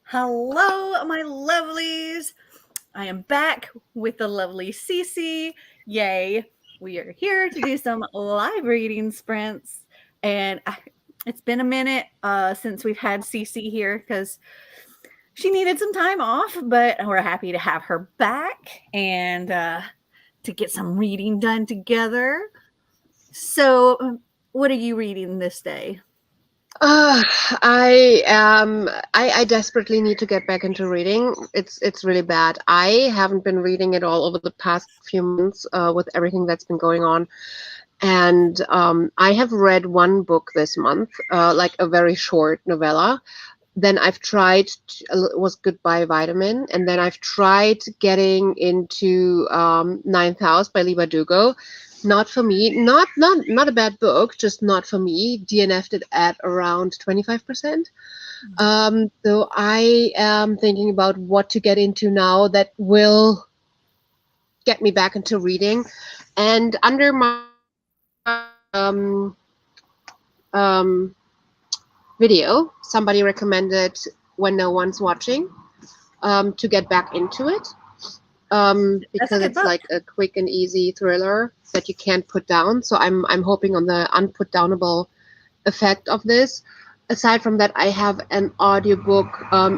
Hello, my lovelies. I am back with the lovely Cece. Yay. We are here to do some live reading sprints. It's been a minute since we've had Cece here because she needed some time off, but we're happy to have her back and to get some reading done together. So, what are you reading this day? Uh, I desperately need to get back into reading. It's really bad. I haven't been reading at all over the past few months with everything that's been going on. And I have read one book this month, like a very short novella. Then I've tried, it was Goodbye Vitamin. And then I've tried getting into Ninth House by Liba Dugo. Not for me. Not a bad book, just not for me. DNF'd it at around 25%. So I am thinking about what to get into now that will get me back into reading. And under my um, um, video, somebody recommended When No One's Watching to get back into it That's a because good it's book. like a quick and easy thriller that you can't put down. So I'm hoping on the unputdownable effect of this. Aside from that, I have an audiobook,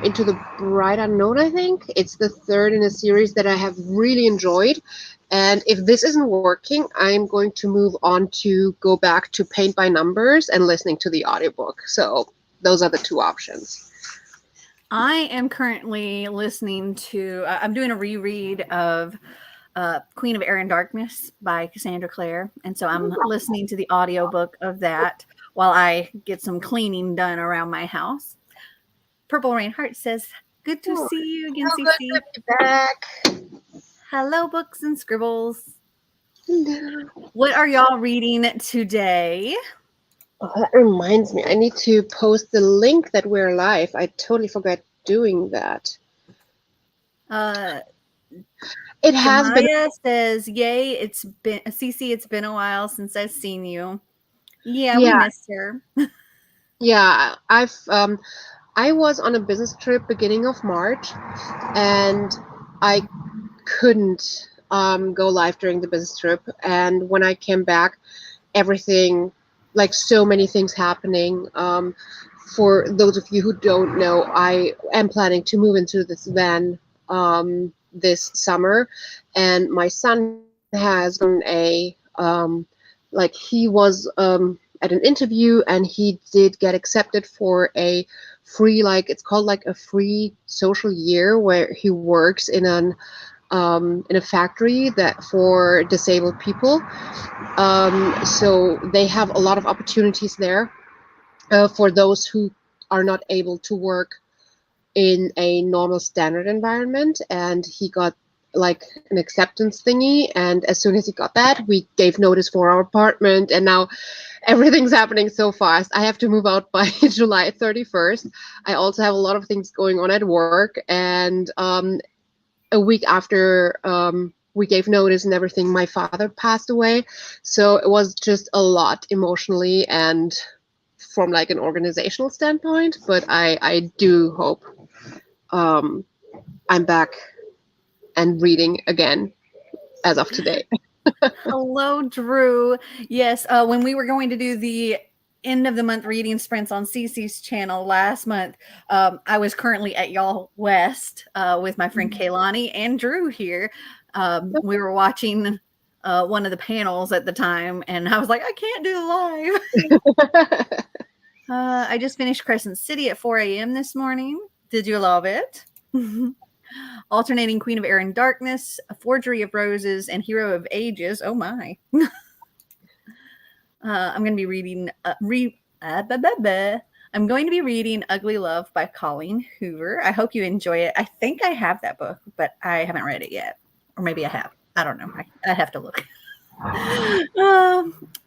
Into the Bright Unknown, I think. It's the third in a series that I have really enjoyed. And if this isn't working, I'm going to move on to go back to Paint by Numbers and listening to the audiobook. So those are the two options. I am currently listening to, I'm doing a reread of Queen of Air and Darkness by Cassandra Clare. And so I'm listening to the audiobook of that while I get some cleaning done around my house. Purple Rain Heart says, good to Oh, see you again, so good to Cece. be back. Hello, Books and Scribbles. Hello. What are y'all reading today? Oh, that reminds me, I need to post the link that we're live. I totally forgot doing that. Uh, It has been. Jamaya says, yay, it's been, Cece, it's been a while since I've seen you. Yeah, we Yeah, missed her. yeah. I was on a business trip beginning of March, and I couldn't go live during the business trip. And when I came back, everything, like so many things happening. For those of you who don't know, I am planning to move into this van this summer, and my son has gotten like he was at an interview and he did get accepted for a free, like it's called like a free social year where he works in a factory that for disabled people. So they have a lot of opportunities there for those who are not able to work in a normal standard environment. And he got like an acceptance thingy. And as soon as he got that, we gave notice for our apartment. And now everything's happening so fast. I have to move out by July 31st. I also have a lot of things going on at work. And a week after we gave notice and everything, my father passed away. So it was just a lot emotionally and from like an organizational standpoint. But I do hope um, I'm back and reading again as of today. Hello, Drew. Yes, when we were going to do the end of the month reading sprints on Cece's channel last month, I was currently at Y'all West with my friend Kaylani and Drew here. We were watching one of the panels at the time, and I was like, I can't do the live. I just finished Crescent City at 4 a.m. this morning. Did you love it? Alternating Queen of Air and Darkness, A Forgery of Roses, and Hero of Ages. Oh my. I'm going to be reading I'm going to be reading Ugly Love by Colleen Hoover. I hope you enjoy it. I think I have that book, but I haven't read it yet. Or maybe I have. I don't know. I have to look.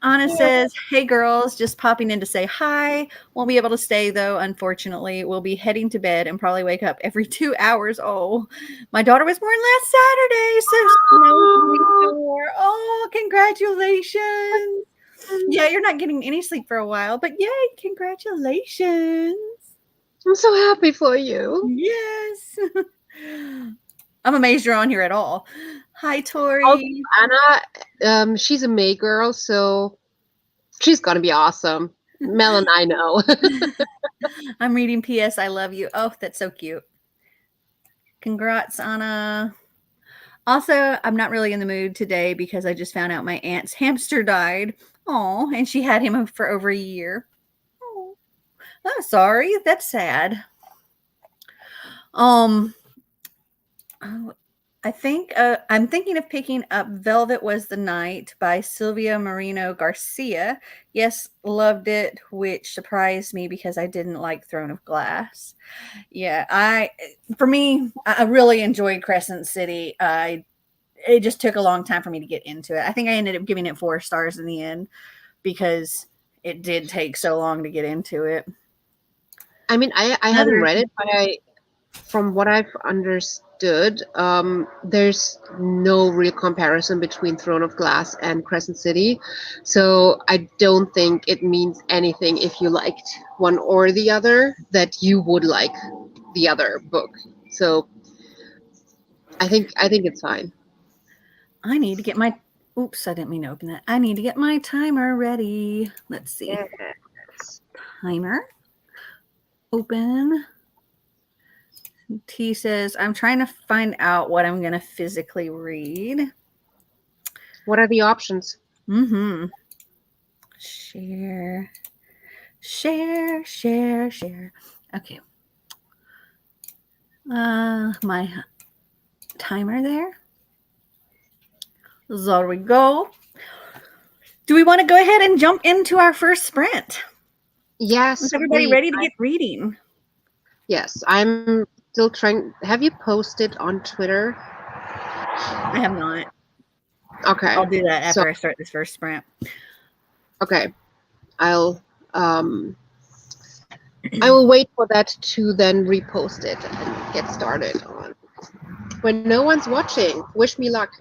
Anna says, hey girls, just popping in to say hi. Won't be able to stay though, unfortunately. We'll be heading to bed and probably wake up every 2 hours. Oh, my daughter was born last Saturday, so no 24. Oh, congratulations. Yeah, you're not getting any sleep for a while, but yay, congratulations. I'm so happy for you. Yes. I'm amazed you're on here at all. Hi, Also, Tori. Anna, she's a May girl, so she's gonna be awesome. Mel and I know. I'm reading PS I love you. Oh, that's so cute. Congrats, Anna. Also, I'm not really in the mood today because I just found out my aunt's hamster died. Oh, and she had him for over a year. Oh, I'm sorry. That's sad. Um, oh, I'm thinking of picking up Velvet Was the Night by Sylvia Marino Garcia. Yes, loved it, which surprised me because I didn't like Throne of Glass. Yeah, for me, I really enjoyed Crescent City. It just took a long time for me to get into it. I think I ended up giving it 4 stars in the end because it did take so long to get into it. I mean, I haven't Another read it, but from what I've understood, there's no real comparison between Throne of Glass and Crescent City. So I don't think it means anything if you liked one or the other, that you would like the other book. So I think it's fine. I need to get my oops, I didn't mean to open that. I need to get my timer ready. Let's see. Yes. Timer. Open. T says, I'm trying to find out what I'm going to physically read. What are the options? Mm-hmm. Share. Share, share, share. Okay. My timer there. There we go. Do we want to go ahead and jump into our first sprint? Is Yes, everybody please. ready to get reading? Yes, I'm still trying. Have you posted on Twitter? I have not. Okay. I'll do that So, after I start this first sprint. okay. I'll I will wait for that to then repost it and get started on. When no one's watching, wish me luck.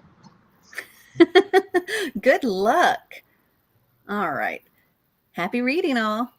Good luck. All right. Happy reading, all.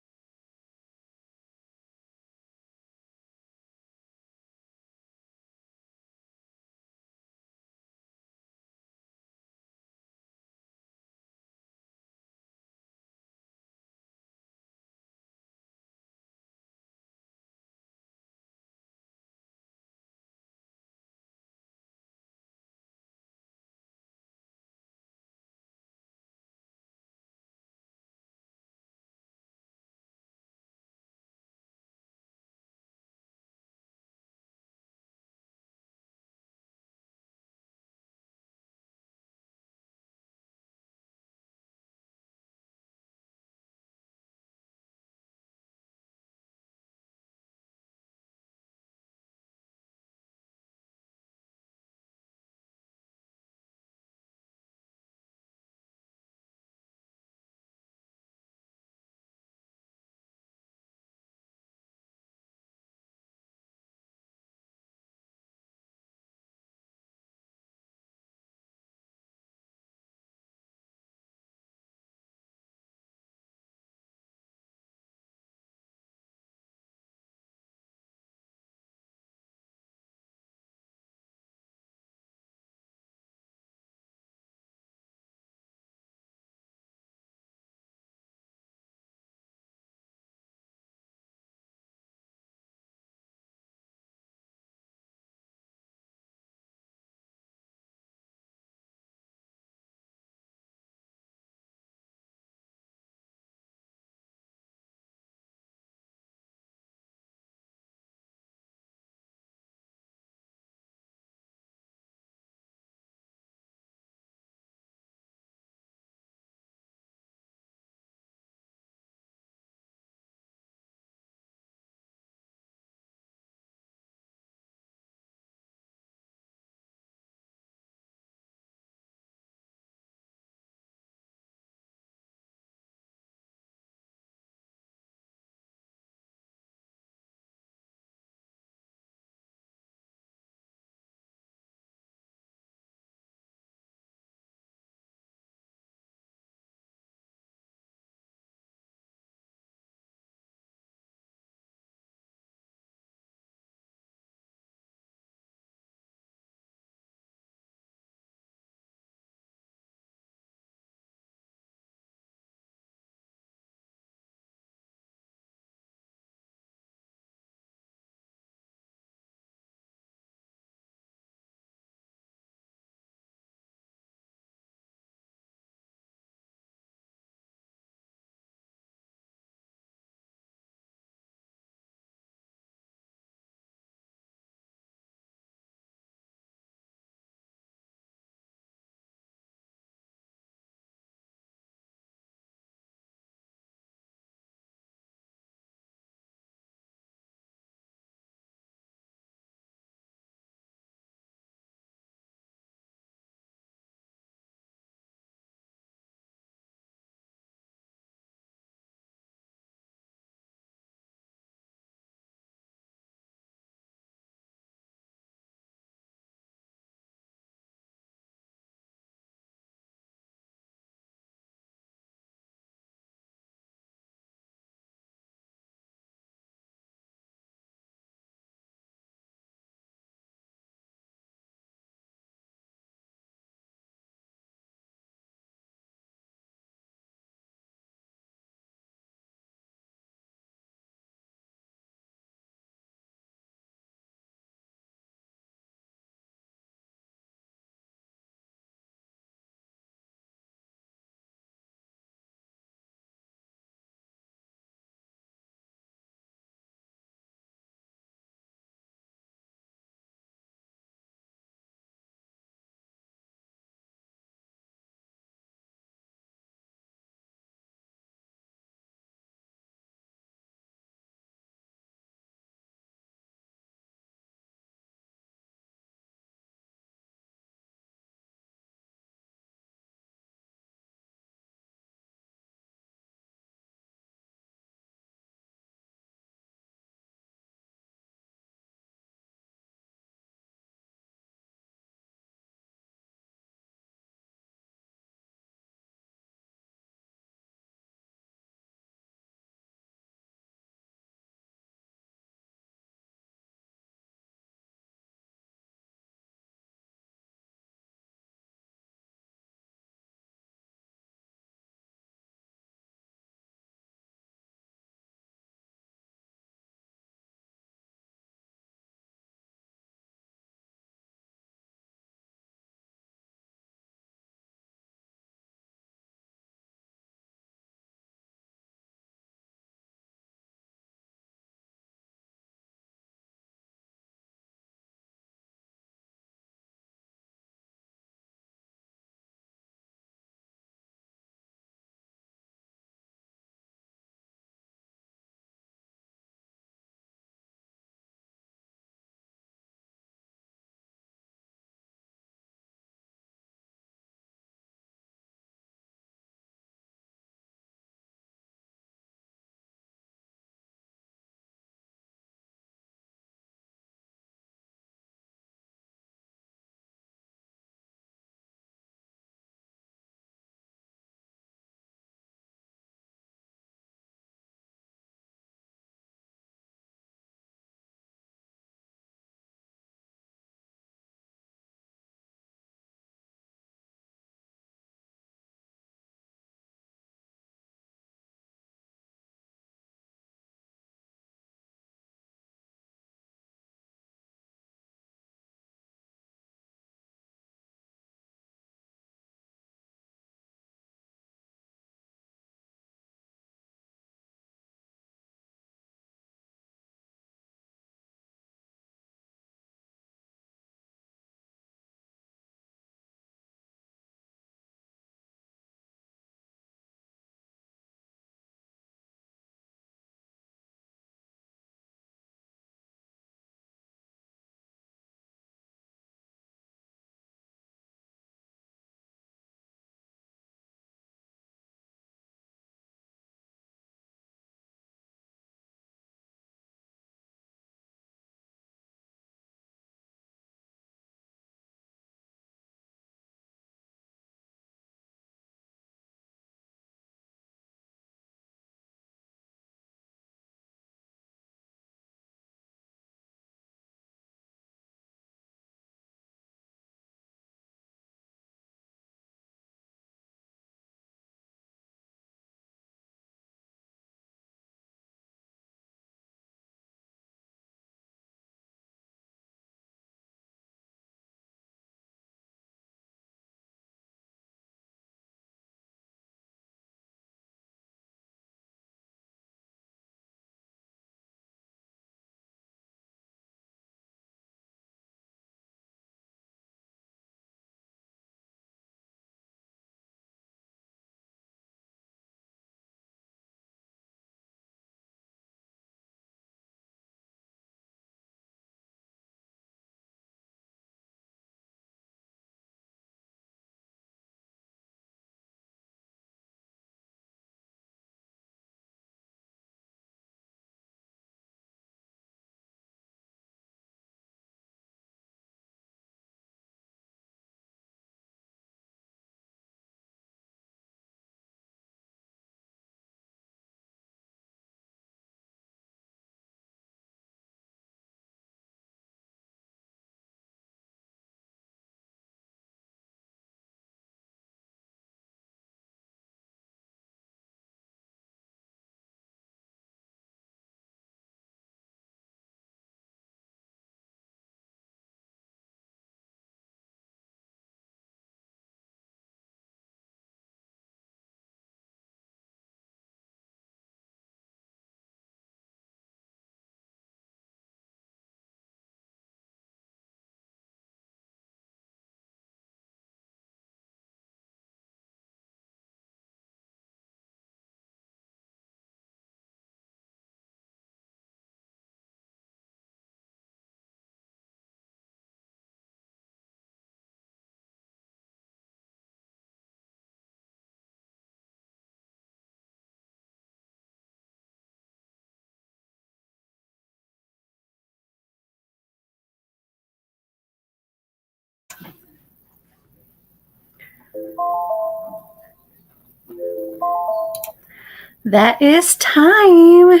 That is time.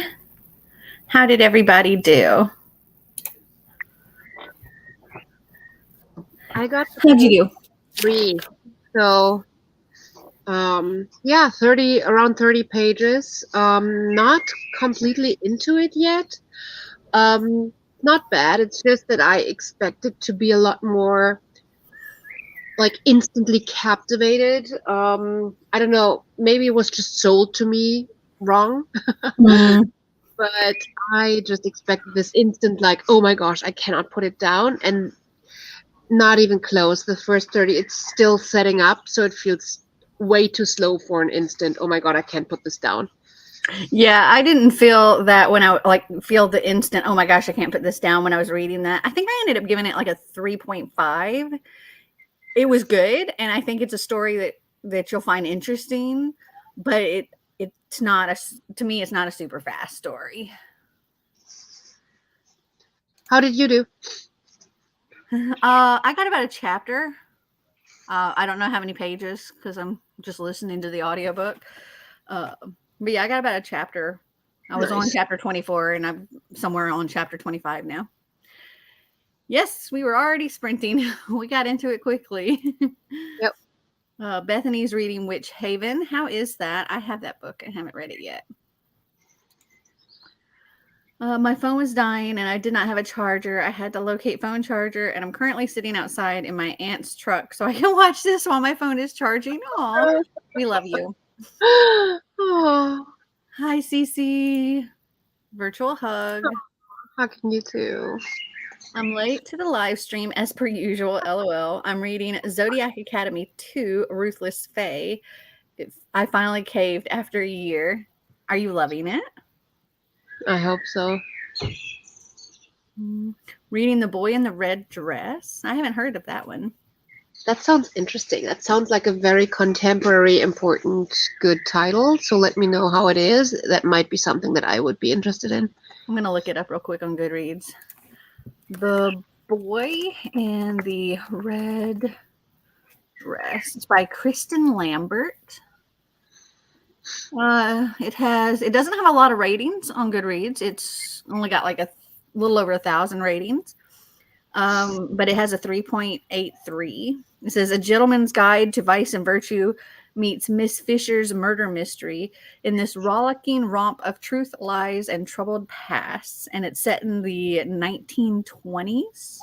How did everybody do? I got How'd you do? 3. So, yeah, around 30 pages. Not completely into it yet. Not bad. It's just that I expected to be a lot more like instantly captivated. I don't know, maybe it was just sold to me wrong, Mm, but I just expected this instant, like, oh my gosh, I cannot put it down. And not even close. The first 30, it's still setting up, so it feels way too slow for an instant. Oh my god, I can't put this down. yeah, I didn't feel that when I feel the instant, oh my gosh, I can't put this down when I was reading that. I think I ended up giving it like a 3.5. It was good, and I think it's a story that you'll find interesting, but it's not to me it's not a super fast story. How did you do? I got about a chapter. I don't know how many pages because I'm just listening to the audiobook. But yeah, I got about a chapter. I was on Nice. chapter 24 and I'm somewhere on chapter 25 now. Yes, we were already sprinting. We got into it quickly. Yep. Bethany's reading Witch Haven. How is that? I have that book. I haven't read it yet. My phone was dying and I did not have a charger. I had to locate phone charger, and I'm currently sitting outside in my aunt's truck so I can watch this while my phone is charging. Aw, we love you. Oh, Hi, Cece. Virtual hug. how can you too? I'm late to the live stream as per usual. LOL. I'm reading Zodiac Academy 2 Ruthless Fae. I finally caved after a year. Are you loving it? I hope so. Reading The Boy in the Red Dress. I haven't heard of that one. That sounds interesting. That sounds like a very contemporary, important, good title. So let me know how it is. That might be something that I would be interested in. I'm going to look it up real quick on Goodreads. The Boy in the Red Dress. It's by Kristen Lambert. It doesn't have a lot of ratings on Goodreads. It's only got like a little over 1,000 ratings. But it has a 3.83. It says A Gentleman's Guide to Vice and Virtue meets Miss Fisher's murder mystery in this rollicking romp of truth, lies, and troubled pasts. And it's set in the 1920s.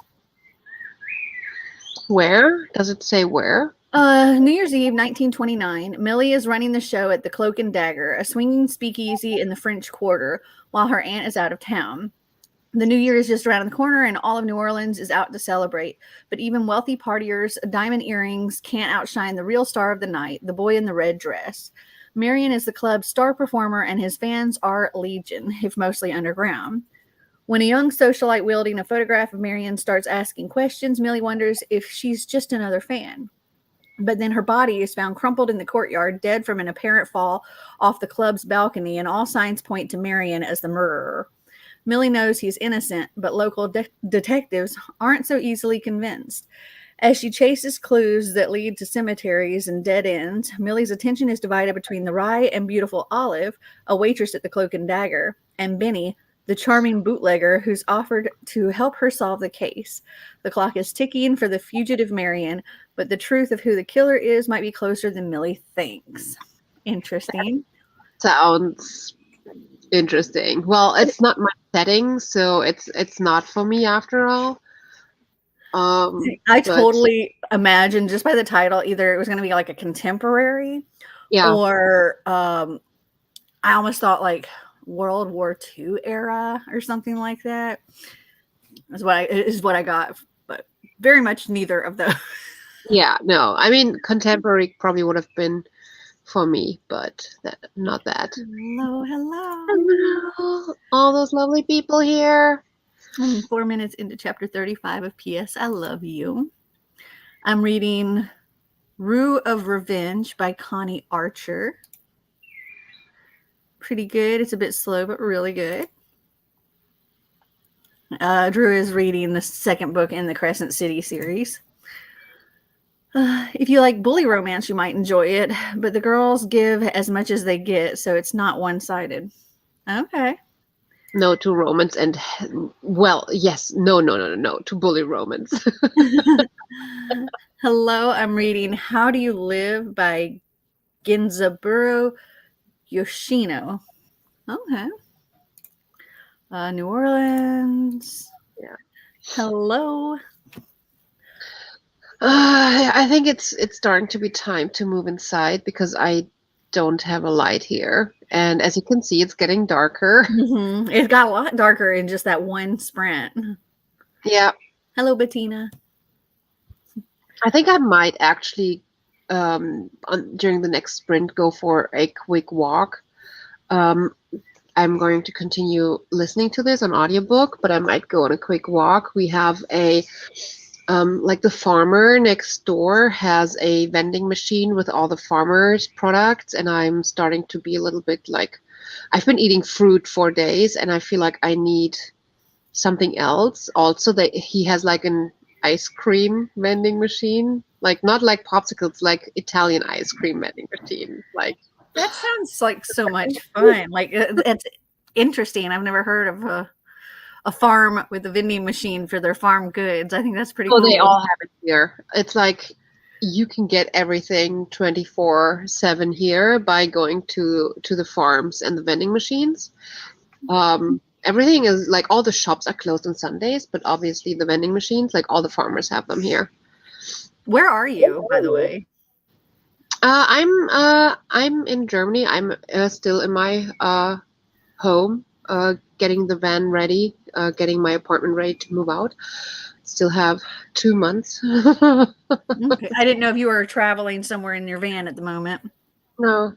Where? Does it say where? New Year's Eve, 1929. Millie is running the show at the Cloak and Dagger, a swinging speakeasy in the French Quarter, while her aunt is out of town. The new year is just around the corner, and all of New Orleans is out to celebrate. But even wealthy partiers' diamond earrings can't outshine the real star of the night, the boy in the red dress. Marion is the club's star performer, and his fans are legion, if mostly underground. When a young socialite wielding a photograph of Marion starts asking questions, Millie wonders if she's just another fan. But then her body is found crumpled in the courtyard, dead from an apparent fall off the club's balcony, and all signs point to Marion as the murderer. Millie knows he's innocent, but local detectives aren't so easily convinced. As she chases clues that lead to cemeteries and dead ends, Millie's attention is divided between the wry and beautiful Olive, a waitress at the Cloak and Dagger, and Benny, the charming bootlegger who's offered to help her solve the case. The clock is ticking for the fugitive Marion, but the truth of who the killer is might be closer than Millie thinks. Interesting. Sounds interesting. Well, it's not my setting, so it's not for me after all. I But totally imagined just by the title, either it was going to be like a contemporary, yeah, or I almost thought like World War II era or something like that. Is what I got, but very much neither of those. yeah, no. I mean, contemporary probably would have been for me, but not that. Hello, hello. Hello, all those lovely people here. 4 minutes into chapter 35 of P.S. I Love You. I'm reading Rue of Revenge by Connie Archer. Pretty good. It's a bit slow, but really good. Drew is reading the second book in the Crescent City series. If you like bully romance, you might enjoy it, but the girls give as much as they get, so it's not one-sided. Okay. No to romance and well, yes, no to bully romance. Hello, I'm reading How Do You Live by Genzaburo Yoshino. Okay. New Orleans. Yeah. Hello. I think it's starting to be time to move inside because I don't have a light here, and as you can see, it's getting darker. It got a lot darker in just that one sprint. Yeah, Hello, Bettina. I think I might actually during the next sprint go for a quick walk. Um, I'm going to continue listening to this on audiobook, but I might go on a quick walk. We have a like the farmer next door has a vending machine with all the farmers' products, and I'm starting to be a little bit like I've been eating fruit for days, and I feel like I need something else. Also, that he has like an ice cream vending machine, like not like popsicles, like Italian ice cream vending machine. Like That sounds like so much fun. Like it's interesting. I've never heard of a farm with a vending machine for their farm goods. I think that's pretty oh, they cool. all have it here. It's like you can get everything 24/7 here by going to the farms and the vending machines. Everything is like all the shops are closed on Sundays, but obviously the vending machines, like all the farmers have them here. Where are you, by the way? I'm in Germany. I'm still in my home, getting the van ready, getting my apartment ready to move out. Still have 2 months. Okay. I didn't know if you were traveling somewhere in your van at the moment. No,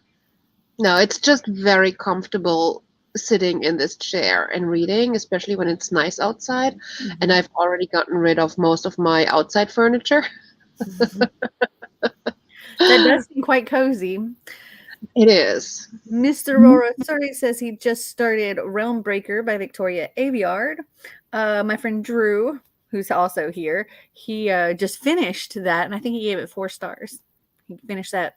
no, it's just very comfortable sitting in this chair and reading, especially when it's nice outside. And I've already gotten rid of most of my outside furniture. That does seem quite cozy. It is. Mr. Rora Surrey says he just started Realm Breaker by Victoria Aveyard. My friend Drew, who's also here, he just finished that, and I think he gave it 4 stars. He finished that,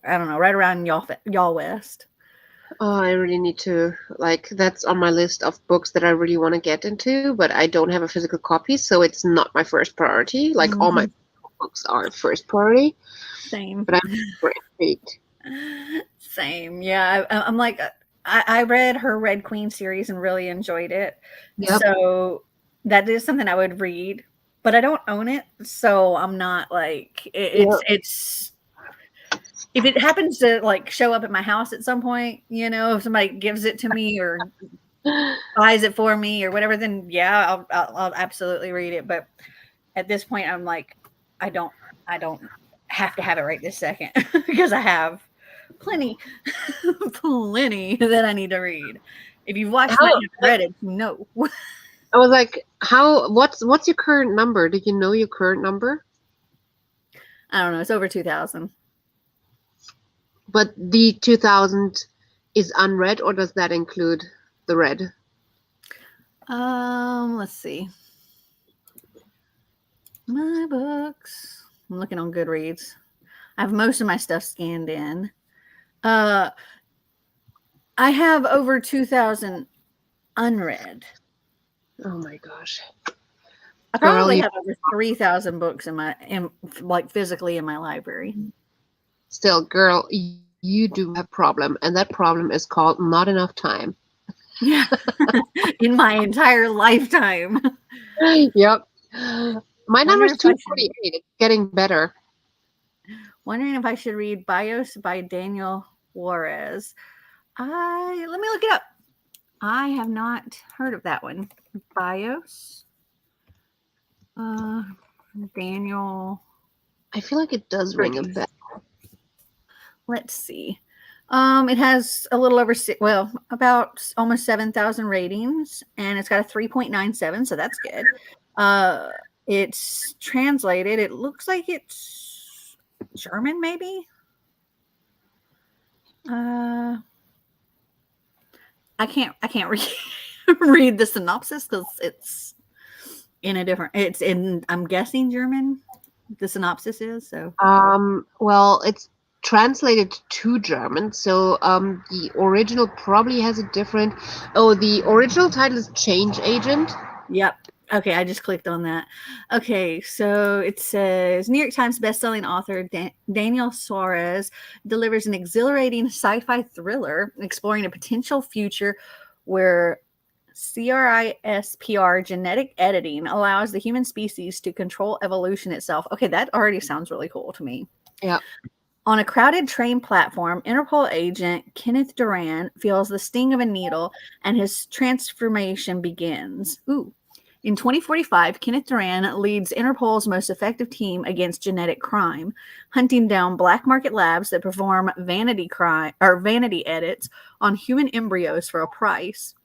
I don't know, right around y'all West. Oh, I really need to, like, that's on my list of books that I really want to get into, but I don't have a physical copy, so it's not my first priority. Like, all my books are first priority, Same. but I'm super intrigued. Same. Yeah. I'm like, I read her Red Queen series and really enjoyed it. Yep. So that is something I would read, but I don't own it. So I'm not like, it's, if it happens to like show up at my house at some point, you know, if somebody gives it to me or buys it for me or whatever, then yeah, I'll absolutely read it. But at this point, I'm like, I don't have to have it right this second because I have plenty that I need to read. If you've watched my Reddit, you know. I was like, what's your current number? Do you know your current number? I don't know. It's over 2,000. But the 2000 is unread, or does that include the read? Let's see. My books. I'm looking on Goodreads. I have most of my stuff scanned in. I have over 2,000 unread. Oh my gosh. I probably have over 3,000 books like physically in my library. Still, girl, you do have a problem, and that problem is called not enough time. Yeah. In my entire lifetime. Yep. My number is 248. It's getting better. Wondering if I should read Bios by Daniel Juarez. Let me look it up. I have not heard of that one. Bios. Daniel. I feel like it does ring a bell. Let's see. It has a little over about almost 7,000 ratings, and it's got a 3.97, so that's good. It's translated. It looks like it's German, maybe. I can't read the synopsis because it's in I'm guessing German. the synopsis is. So Well, it's translated to German, so the original probably has a different. Oh, the original title is Change Agent. yep. Okay, I just clicked on that. Okay, so it says New York Times bestselling author Daniel Suarez delivers an exhilarating sci-fi thriller exploring a potential future where CRISPR genetic editing allows the human species to control evolution itself. Okay, that already sounds really cool to me. Yeah. On a crowded train platform, Interpol agent Kenneth Duran feels the sting of a needle and his transformation begins. Ooh. In 2045, Kenneth Duran leads Interpol's most effective team against genetic crime, hunting down black market labs that perform vanity edits on human embryos for a price.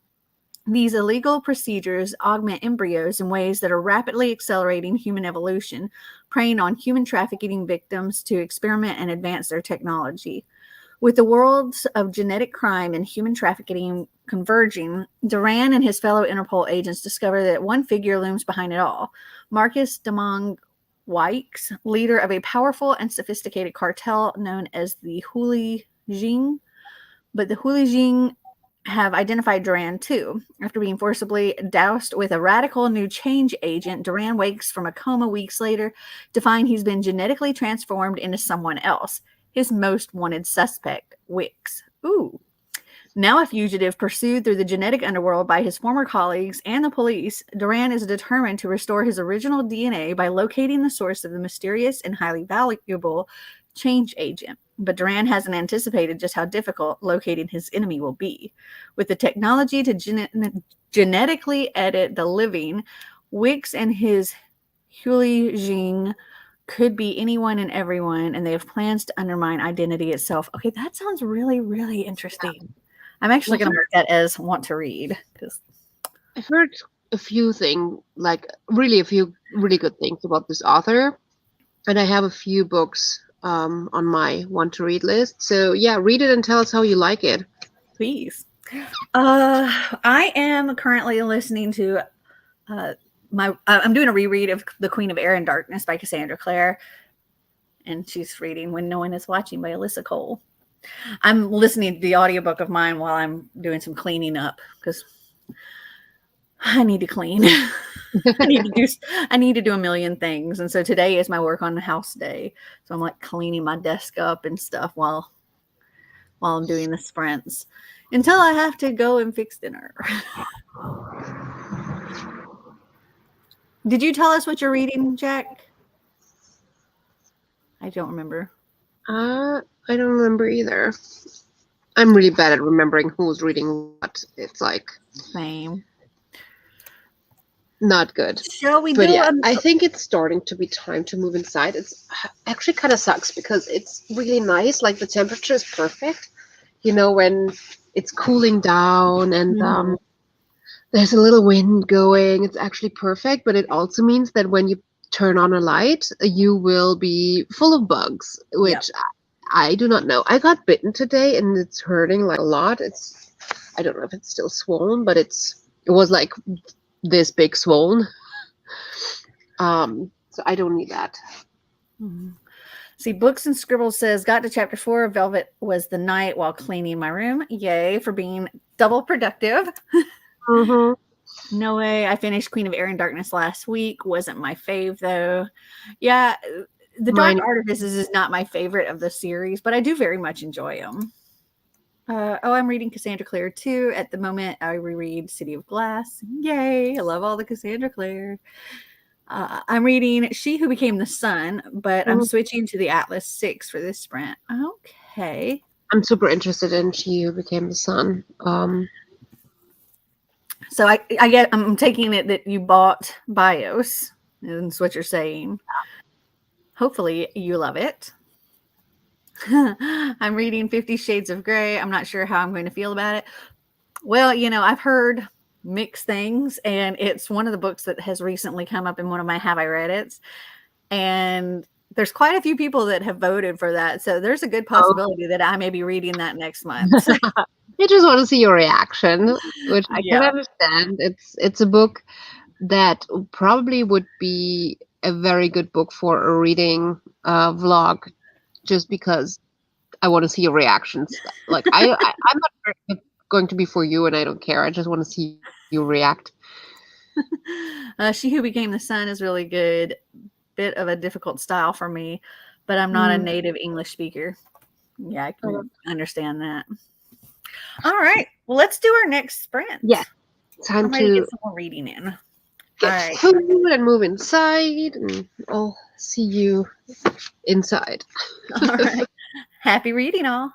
These illegal procedures augment embryos in ways that are rapidly accelerating human evolution, preying on human trafficking victims to experiment and advance their technology. With the worlds of genetic crime and human trafficking converging, Duran and his fellow Interpol agents discover that one figure looms behind it all: Marcus Demong Wykes, leader of a powerful and sophisticated cartel known as the Huli Jing. But the Huli Jing have identified Duran too. After being forcibly doused with a radical new change agent, Duran wakes from a coma weeks later to find he's been genetically transformed into someone else, his most wanted suspect, Wicks. Ooh. Now a fugitive pursued through the genetic underworld by his former colleagues and the police, Duran is determined to restore his original DNA by locating the source of the mysterious and highly valuable change agent. But Duran hasn't anticipated just how difficult locating his enemy will be. With the technology to genetically edit the living, Wicks and his Huli Jing could be anyone and everyone, and they have plans to undermine identity itself. Okay, that sounds really, really interesting. I'm actually going to mark that as want to read because I've heard a few things, like a few really good things about this author, and I have a few books on my want to read list. So yeah, read it and tell us how you like it. Please. I am currently listening to I'm doing a reread of The Queen of Air and Darkness by Cassandra Clare, and she's reading When No One Is Watching by Alyssa Cole. I'm listening to the audiobook of mine while I'm doing some cleaning up because I need to clean. I need to do a million things. And so today is my work on the house day. So I'm like cleaning my desk up and stuff while I'm doing the sprints until I have to go and fix dinner. Did you tell us what you're reading, Jack? I don't remember. I don't remember either. I'm really bad at remembering who's reading what. It's like Same. Not good. Shall we but do? Yeah, I think it's starting to be time to move inside. It's actually kind of sucks because it's really nice. Like the temperature is perfect. You know, when it's cooling down and there's a little wind going. It's actually perfect. But it also means that when you turn on a light, you will be full of bugs, which I do not know. I got bitten today and it's hurting like a lot. I don't know if it's still swollen, but it was like this big swollen. So I don't need that. Mm-hmm. See, Books and Scribbles says, got to chapter 4 of Velvet Was the Night while cleaning my room. Yay for being double productive. No way. I finished Queen of Air and Darkness last week. Wasn't my fave, though. Yeah, The Dark Artifices is not my favorite of the series, but I do very much enjoy them. I'm reading Cassandra Clare, too. At the moment, I reread City of Glass. Yay. I love all the Cassandra Clare. I'm reading She Who Became the Sun, but I'm switching to the Atlas 6 for this sprint. Okay. I'm super interested in She Who Became the Sun. So I'm taking it that you bought BIOS, and that's what you're saying. Hopefully you love it. I'm reading 50 Shades of Grey. I'm not sure how I'm going to feel about it. Well, I've heard mixed things, and it's one of the books that has recently come up in one of my Have I Read It's, and there's quite a few people that have voted for that, so there's a good possibility that I may be reading that next month. I just want to see your reaction, which I can understand. It's a book that probably would be a very good book for a reading vlog, just because I want to see your reactions. Like I'm not going to be for you, and I don't care. I just want to see you react. She Who Became the Sun is really good. Bit of a difficult style for me, but I'm not a Mm. native English speaker. Yeah, I can understand that. All right. Well, let's do our next Yeah, sprint. time I'm ready to to get some more reading in. All get right. food and move inside, and I'll see you inside. All right. Happy reading, all.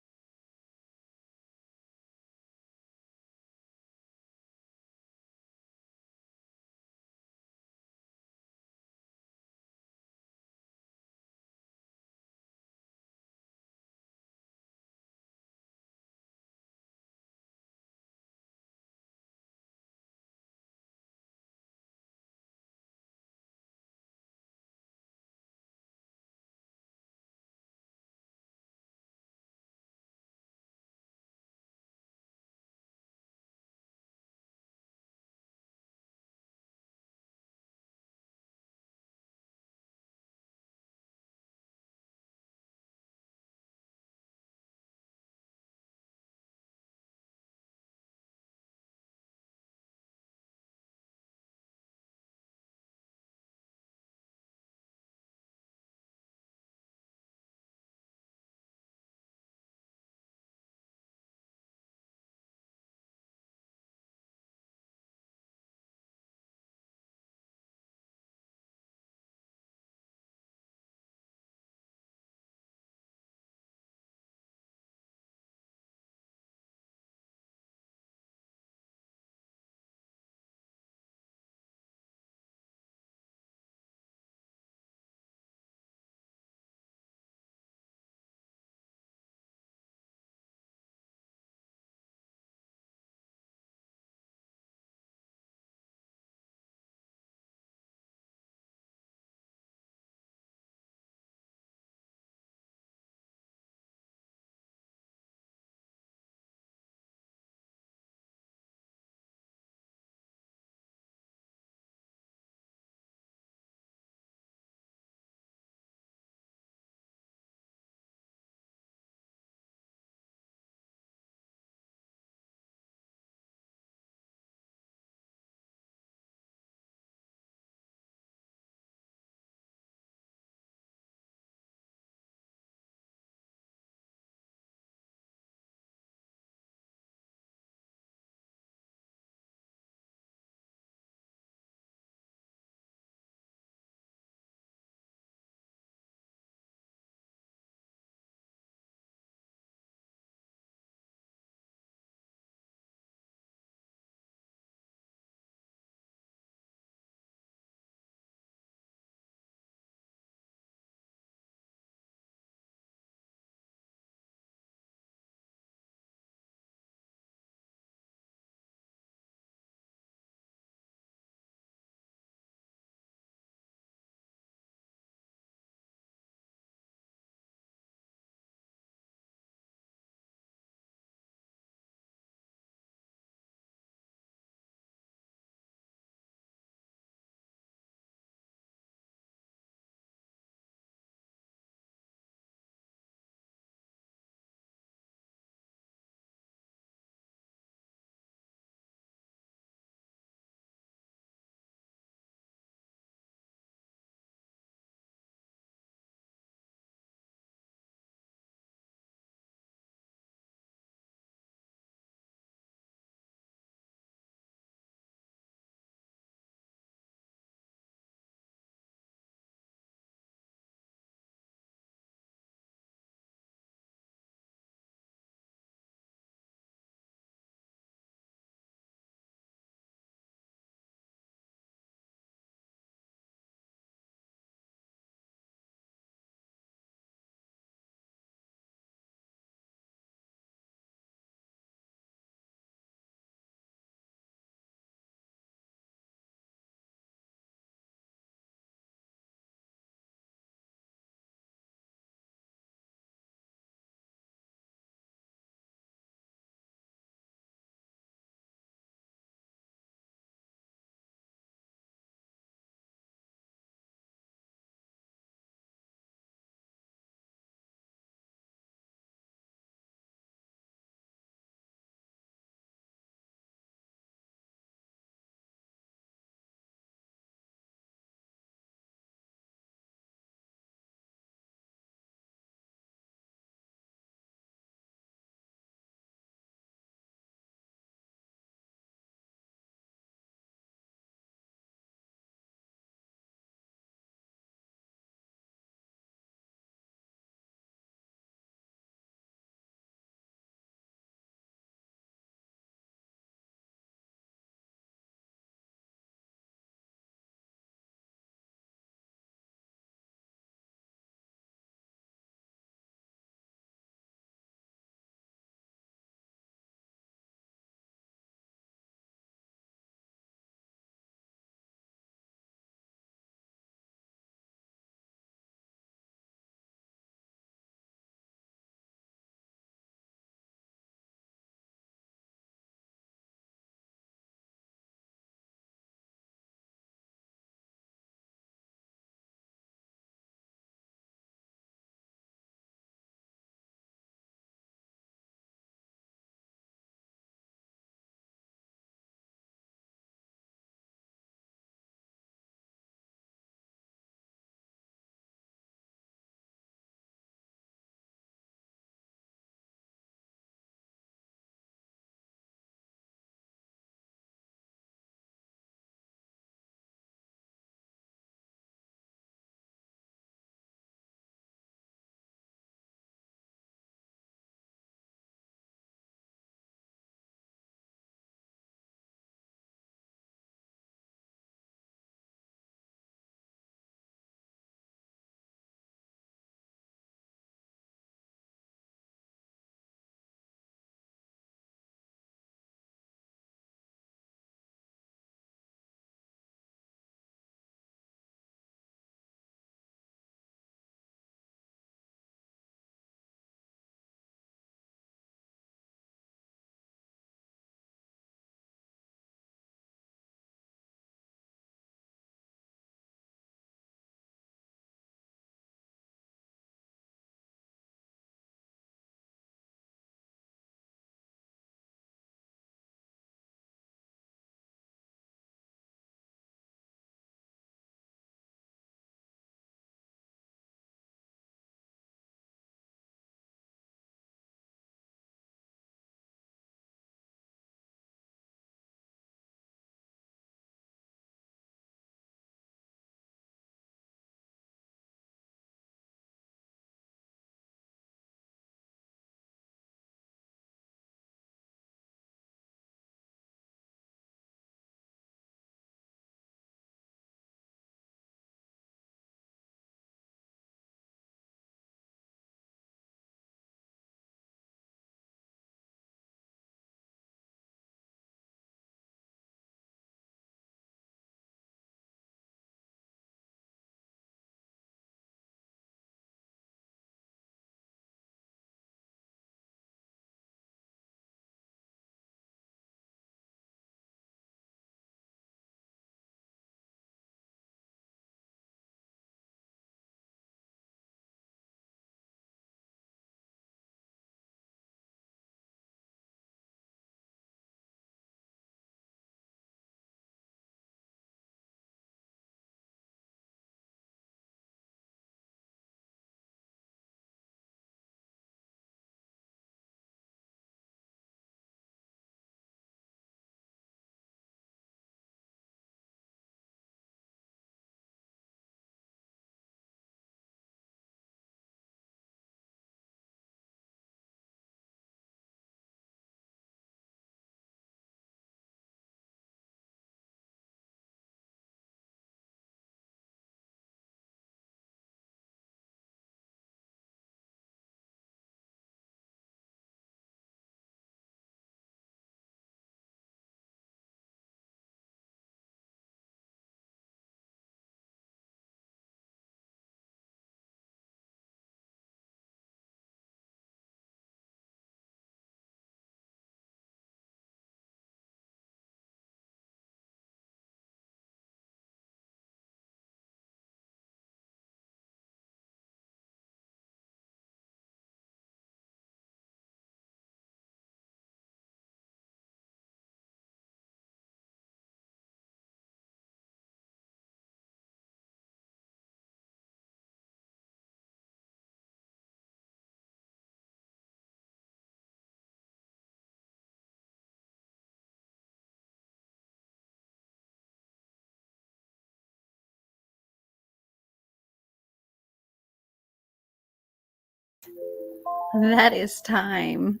That is time.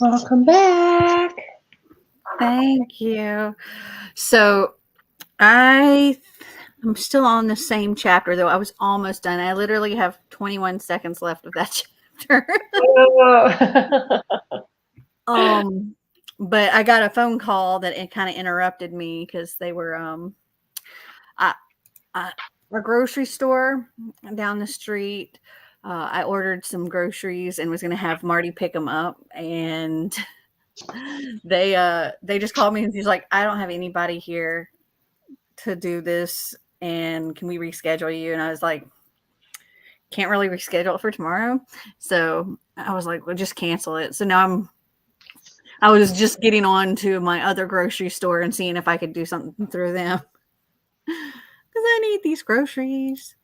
Welcome back. Thank you. So I'm still on the same chapter, though. I was almost done. I literally have 21 seconds left of that chapter. Oh. But I got a phone call that it kind of interrupted me because they were I, a grocery store down the street. I ordered some groceries and was going to have Marty pick them up, and they just called me and she's like, I don't have anybody here to do this, and can we reschedule you? And I was like, can't really reschedule it for tomorrow. So I was like, well, just cancel it. So now I was just getting on to my other grocery store and seeing if I could do something through them. Because I need these groceries.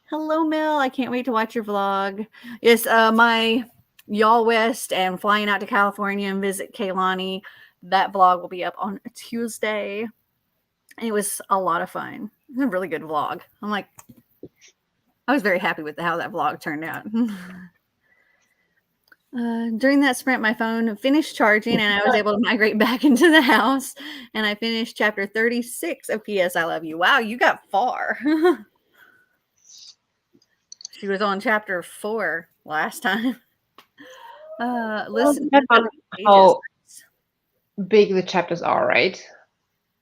Hello, Mel. I can't wait to watch your vlog. Yes, my Y'all West and flying out to California and visit Kaylani. That vlog will be up on Tuesday. It was a lot of fun. It was a really good vlog. I was very happy with how that vlog turned out. During that sprint, my phone finished charging and I was able to migrate back into the house. And I finished chapter 36 of P.S. I Love You. Wow, you got far. She was on chapter 4 last time. Listen to on how big the chapters are, right?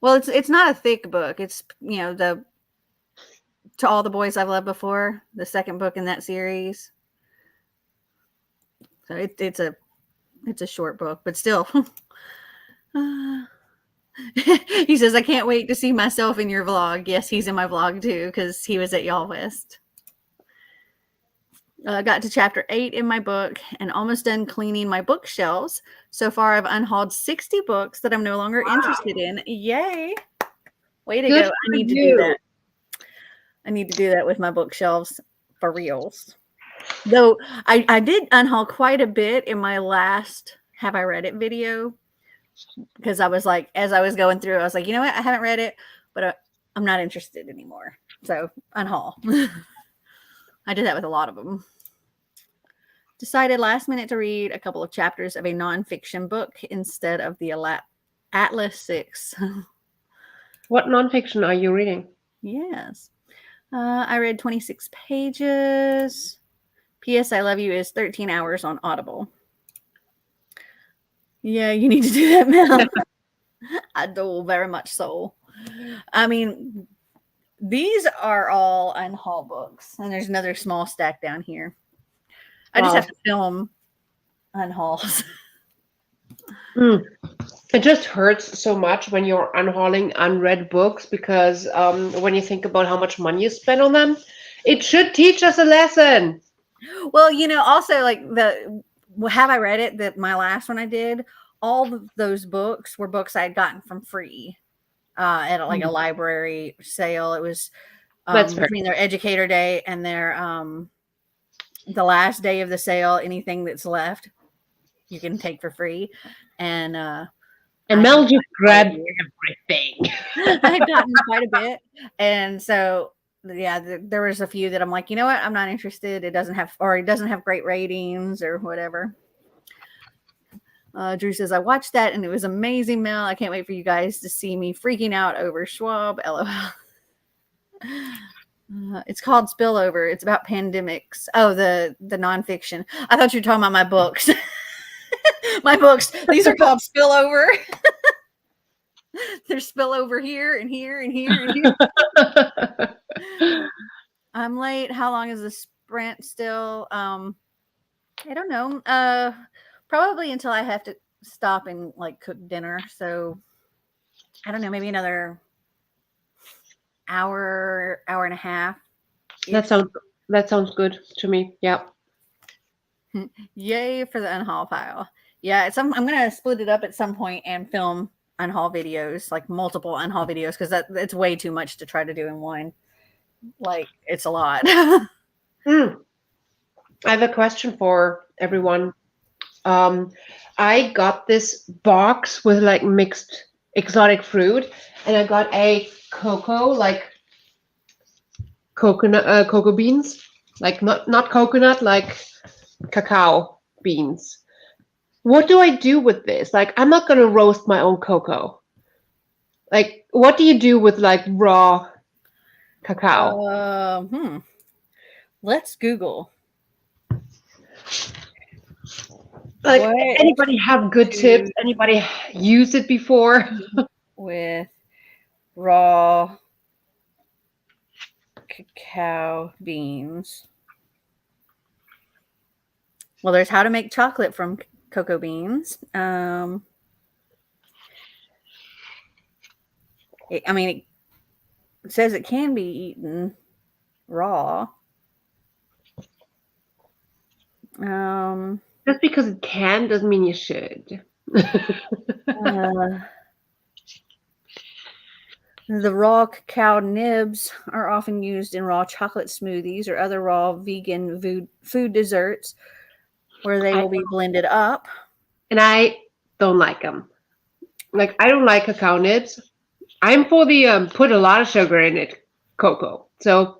Well, it's not a thick book. It's, the To All the Boys I've Loved Before, the second book in that series. So it's a short book, but still. He says, I can't wait to see myself in your vlog. Yes, he's in my vlog too, because he was at Y'all West. Got to chapter 8 in my book and almost done cleaning my bookshelves. So far, I've unhauled 60 books that I'm no longer interested in. Yay! Way to go. I need to do that. I need to do that with my bookshelves for reals. Though I did unhaul quite a bit in my last Have I Read It video, because I was like, as I was going through, I was like, you know what? I haven't read it, but I'm not interested anymore. So unhaul. I did that with a lot of them. Decided last minute to read a couple of chapters of a nonfiction book instead of the Atlas 6. What nonfiction are you reading? Yes. I read 26 pages. P.S. I Love You is 13 hours on Audible. Yeah, you need to do that, Mel. I do, very much so. I mean, these are all unhaul books, and there's another small stack down here. I just have to film unhauls. It just hurts so much when you're unhauling unread books, because when you think about how much money you spend on them, it should teach us a lesson. Well, also like Have I Read It, that my last one I did, all of those books were books I had gotten from free at like a library sale. It was between their educator day and their the last day of the sale. Anything that's left you can take for free. And Mel just grabbed everything. I've gotten quite a bit. And so yeah, there was a few that I'm like, you know what? I'm not interested. It doesn't have great ratings or whatever. Drew says, I watched that and it was amazing, Mel. I can't wait for you guys to see me freaking out over Schwab. LOL. It's called Spillover. It's about pandemics. Oh, the nonfiction. I thought you were talking about my books. My books. These are called Spillover. There's spillover here and here and here and here. I'm late. How long is the sprint still? I don't know. Probably until I have to stop and like cook dinner. So I don't know, maybe another hour and a half. That sounds good to me. Yeah. Yay for the unhaul pile. Yeah, I'm gonna split it up at some point and film unhaul videos, like multiple unhaul videos, because it's way too much to try to do in one. Like, it's a lot. I have a question for everyone. I got this box with like mixed exotic fruit, and I got a cocoa cocoa beans, like not coconut, like cacao beans. What do I do with this? Like, I'm not gonna roast my own cocoa. Like, what do you do with like raw cacao? Hmm. Let's Google Like, what anybody have good tips? to Anybody use it before? with raw cacao beans. Well, there's how to make chocolate from cocoa beans. It says it can be eaten raw. Um, Just because it can doesn't mean you should. uh, the raw cacao nibs are often used in raw chocolate smoothies or other raw vegan food desserts where they I, will be blended up. and I don't like them. Like, I don't like cacao nibs. I'm for the put a lot of sugar in it cocoa. So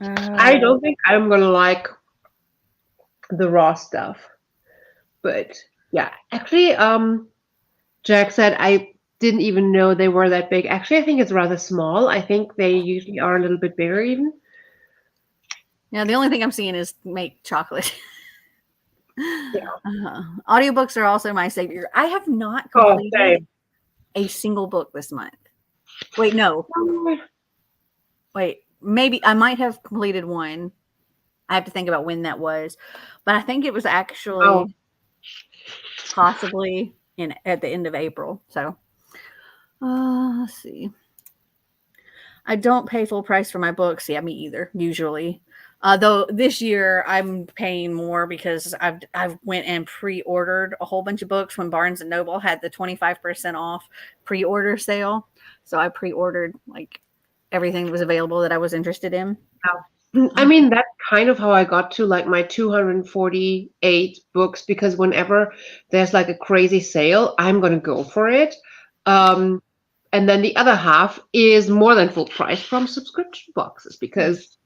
I Uh, don't think I'm gonna like the raw stuff. But yeah, actually, Jack said I didn't even know they were that big. Actually, I think it's rather small. I think they usually are a little bit bigger even. yeah, the only thing I'm seeing is make chocolate. Yeah. Audiobooks are also my savior. I have not Oh, completed same. a single book this month. Wait, no. Wait, maybe I might have completed one. I have to think about when that was, but I think it was Oh, actually possibly in at the end of April. So, let's see. I don't pay full price for my books. Yeah, me either. Usually, though this year I'm paying more because I've went and pre-ordered a whole bunch of books when Barnes and Noble had the 25% off pre-order sale. So I pre-ordered like everything that was available that I was interested in. I mean, that's kind of how I got to like my 248 books because whenever there's like a crazy sale, I'm gonna go for it. Um, and then the other half is more than full price from subscription boxes because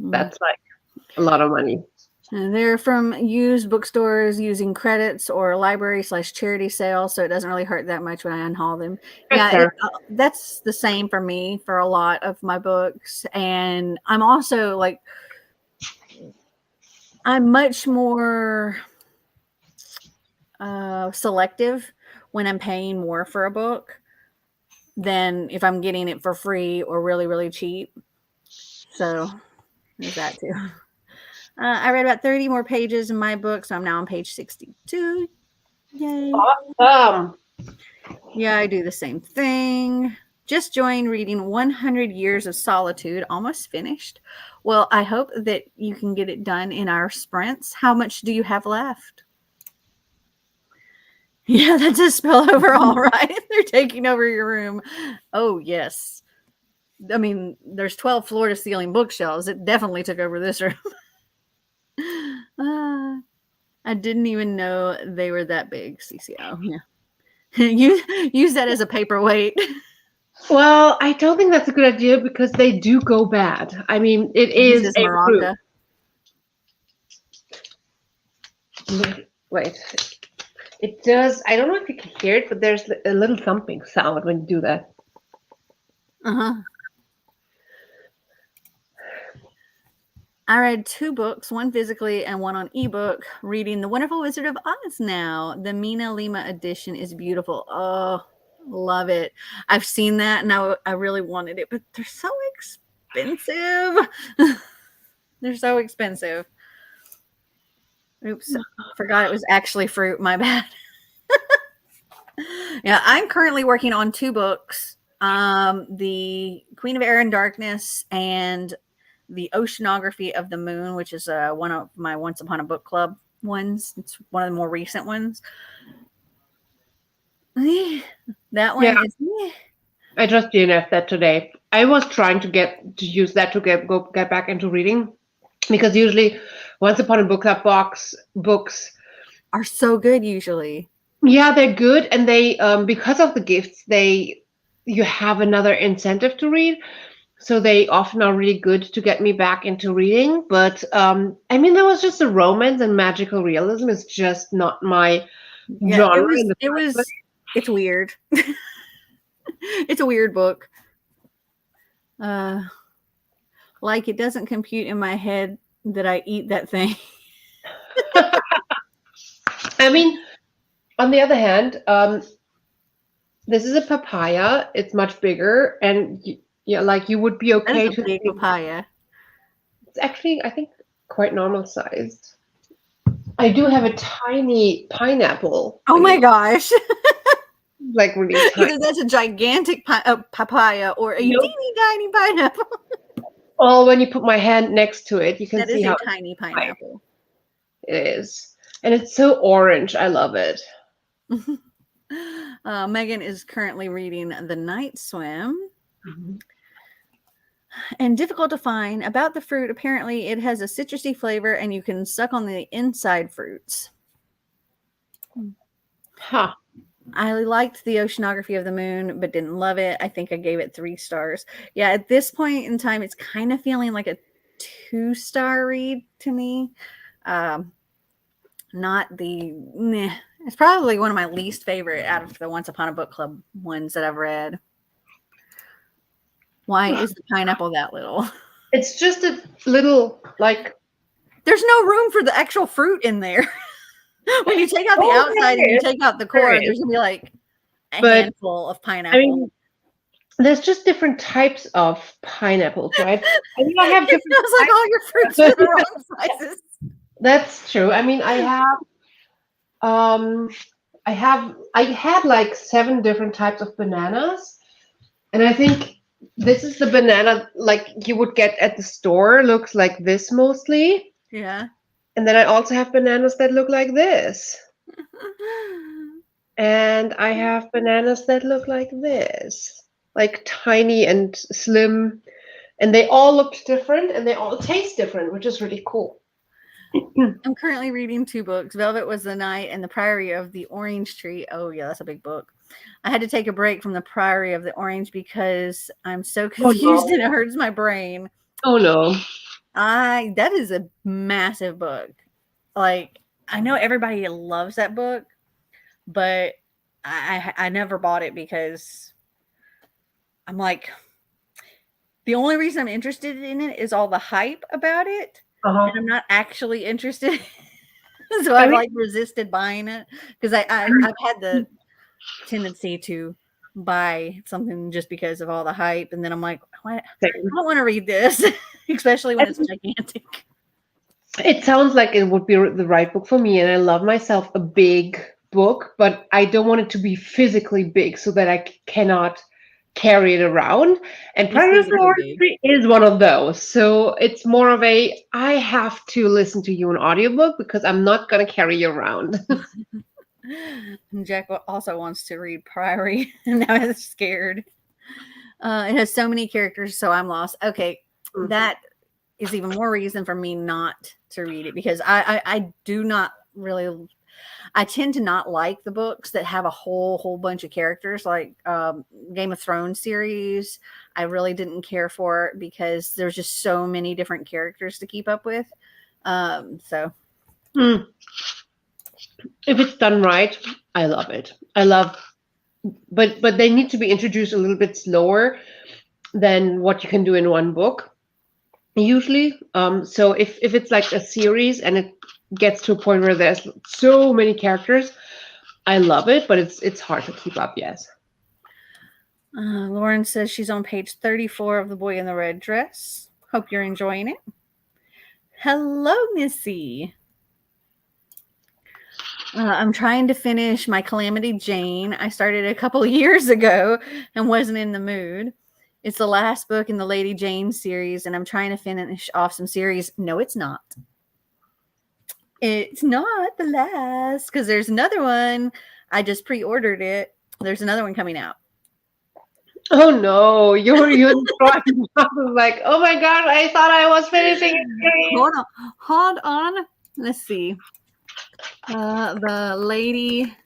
Mm. that's like a lot of money. And they're from used bookstores using credits or library/charity sales, so it doesn't really hurt that much when I unhaul them. That's Yeah, fair. that's the same for me for a lot of my books. And I'm also like, I'm much more selective when I'm paying more for a book than if I'm getting it for free or really, really cheap. So there's that too. I read about 30 more pages in my book, so I'm now on page 62. Yay. Awesome. Yeah, I do the same thing. Just joined reading 100 Years of Solitude, almost finished. Well, I hope that you can get it done in our sprints. How much do you have left? Yeah, that's a spillover, all right. They're taking over your room. Oh, yes. I mean, there's 12 floor to ceiling bookshelves. It definitely took over this room. I didn't even know they were that big, CCO. Yeah. Use that as a paperweight. Well, I don't think that's a good idea because they do go bad. I mean, it Use is as a proof. maraca. Wait, it does. I don't know if you can hear it, but there's a little thumping sound when you do that. Uh-huh. I read 2 books, one physically and one on ebook, reading The Wonderful Wizard of Oz now. The Mina Lima edition is beautiful. Oh, love it. I've seen that and I really wanted it, but they're so expensive. They're so expensive. Oops, forgot it was actually fruit. My bad. Yeah, I'm currently working on 2 books. The Queen of Air and Darkness and the Oceanography of the Moon, which is one of my Once Upon a Book Club ones. It's one of the more recent ones. That Yeah, one is I just DNF'd that today. I was trying to use that to get back into reading because usually, Once Upon a Book Club box books, are so good usually. yeah, they're good, and they because of the gifts, you have another incentive to read. so they often are really good to get me back into reading. But I mean, there was just the romance and magical realism is just not my Yeah, genre in the it first place. was, it's weird. It's a weird book. Like it doesn't compute in my head that I eat that thing. I mean, on the other hand, this is a papaya. It's much bigger, and yeah, like you would be That is okay a to. big papaya. It's actually, I think, quite normal sized. I do have a tiny pineapple. Oh When my you gosh. like really tiny. Either that's a gigantic papaya or a Nope. teeny tiny pineapple. Well, when you put my hand next to it, you can That see is how a tiny tiny pineapple. it is, and it's so orange. I love it. Megan is currently reading The Night Swim. Mhm. And difficult to find. About the fruit, apparently it has a citrusy flavor and you can suck on the inside fruits. Huh. I liked the oceanography of the moon, but didn't love it. I think I gave it 3 stars. Yeah, at this point in time, it's kind of feeling like a 2-star read to me. Not the, meh. It's probably one of my least favorite out of the Once Upon a Book Club ones that I've read. Why is the pineapple that little? It's just a little like. There's no room for the actual fruit in there. When you take out the Oh, outside and you take out the there core, is. there's gonna be like a But handful of I pineapple. mean, there's just different types of pineapples, right? I mean, I have It different feels like all your fruits are the wrong sizes. That's true. I mean, um I had like 7 different types of bananas, and I think this is the banana like you would get at the store, looks like this mostly. Yeah. And then I also have bananas that look like this. And I have bananas that look like this, like tiny and slim, and they all look different and they all taste different, which is really cool. I'm currently reading 2 books. Velvet Was the Night and The Priory of the Orange Tree. Oh yeah, that's a big book. I had to take a break from The Priory of the Orange because I'm so Oh confused no. and it hurts my brain. Oh no. That is a massive book. Like, I know everybody loves that book, but I never bought it because I'm like, the only reason I'm interested in it is all the hype about it, and Uh-huh. I'm not actually interested. So I I've mean, like resisted buying it because I've had the tendency to buy something just because of all the hype, and then I'm like, what? I don't want to read this, especially when it's gigantic. it sounds like it would be the right book for me, and I love myself a big book, but I don't want it to be physically big so that I cannot carry it around. And This Predator is of the really Orange big. Tree is one of those. So it's more of a I have to listen to you an audiobook because I'm not gonna carry you around. And Jack also wants to read Priory, and now he's scared. It has so many characters, so I'm lost. Okay, that is even more reason for me not to read it because I do not really. I tend to not like the books that have a whole bunch of characters, like Game of Thrones series. I really didn't care for it because there's just so many different characters to keep up with. So Hmm. If it's done right, I love it. I love, but they need to be introduced a little bit slower than what you can do in one book usually. So if it's like a series and it gets to a point where there's so many characters, I love it, but it's hard to keep up. Yes. Lauren says she's on page 34 of The Boy in the Red Dress. Hope you're enjoying it. Hello, Missy. I'm trying to finish my Calamity Jane. I started a couple of years ago and wasn't in the mood. It's the last book in the Lady Jane series, and I'm trying to finish off some series. No, it's not. It's not the last because there's another one. I just pre-ordered it. There's another one coming out. Oh no, you're drawing. I was like, oh my god, I thought I was finishing it. Hold on. Let's see. The Lady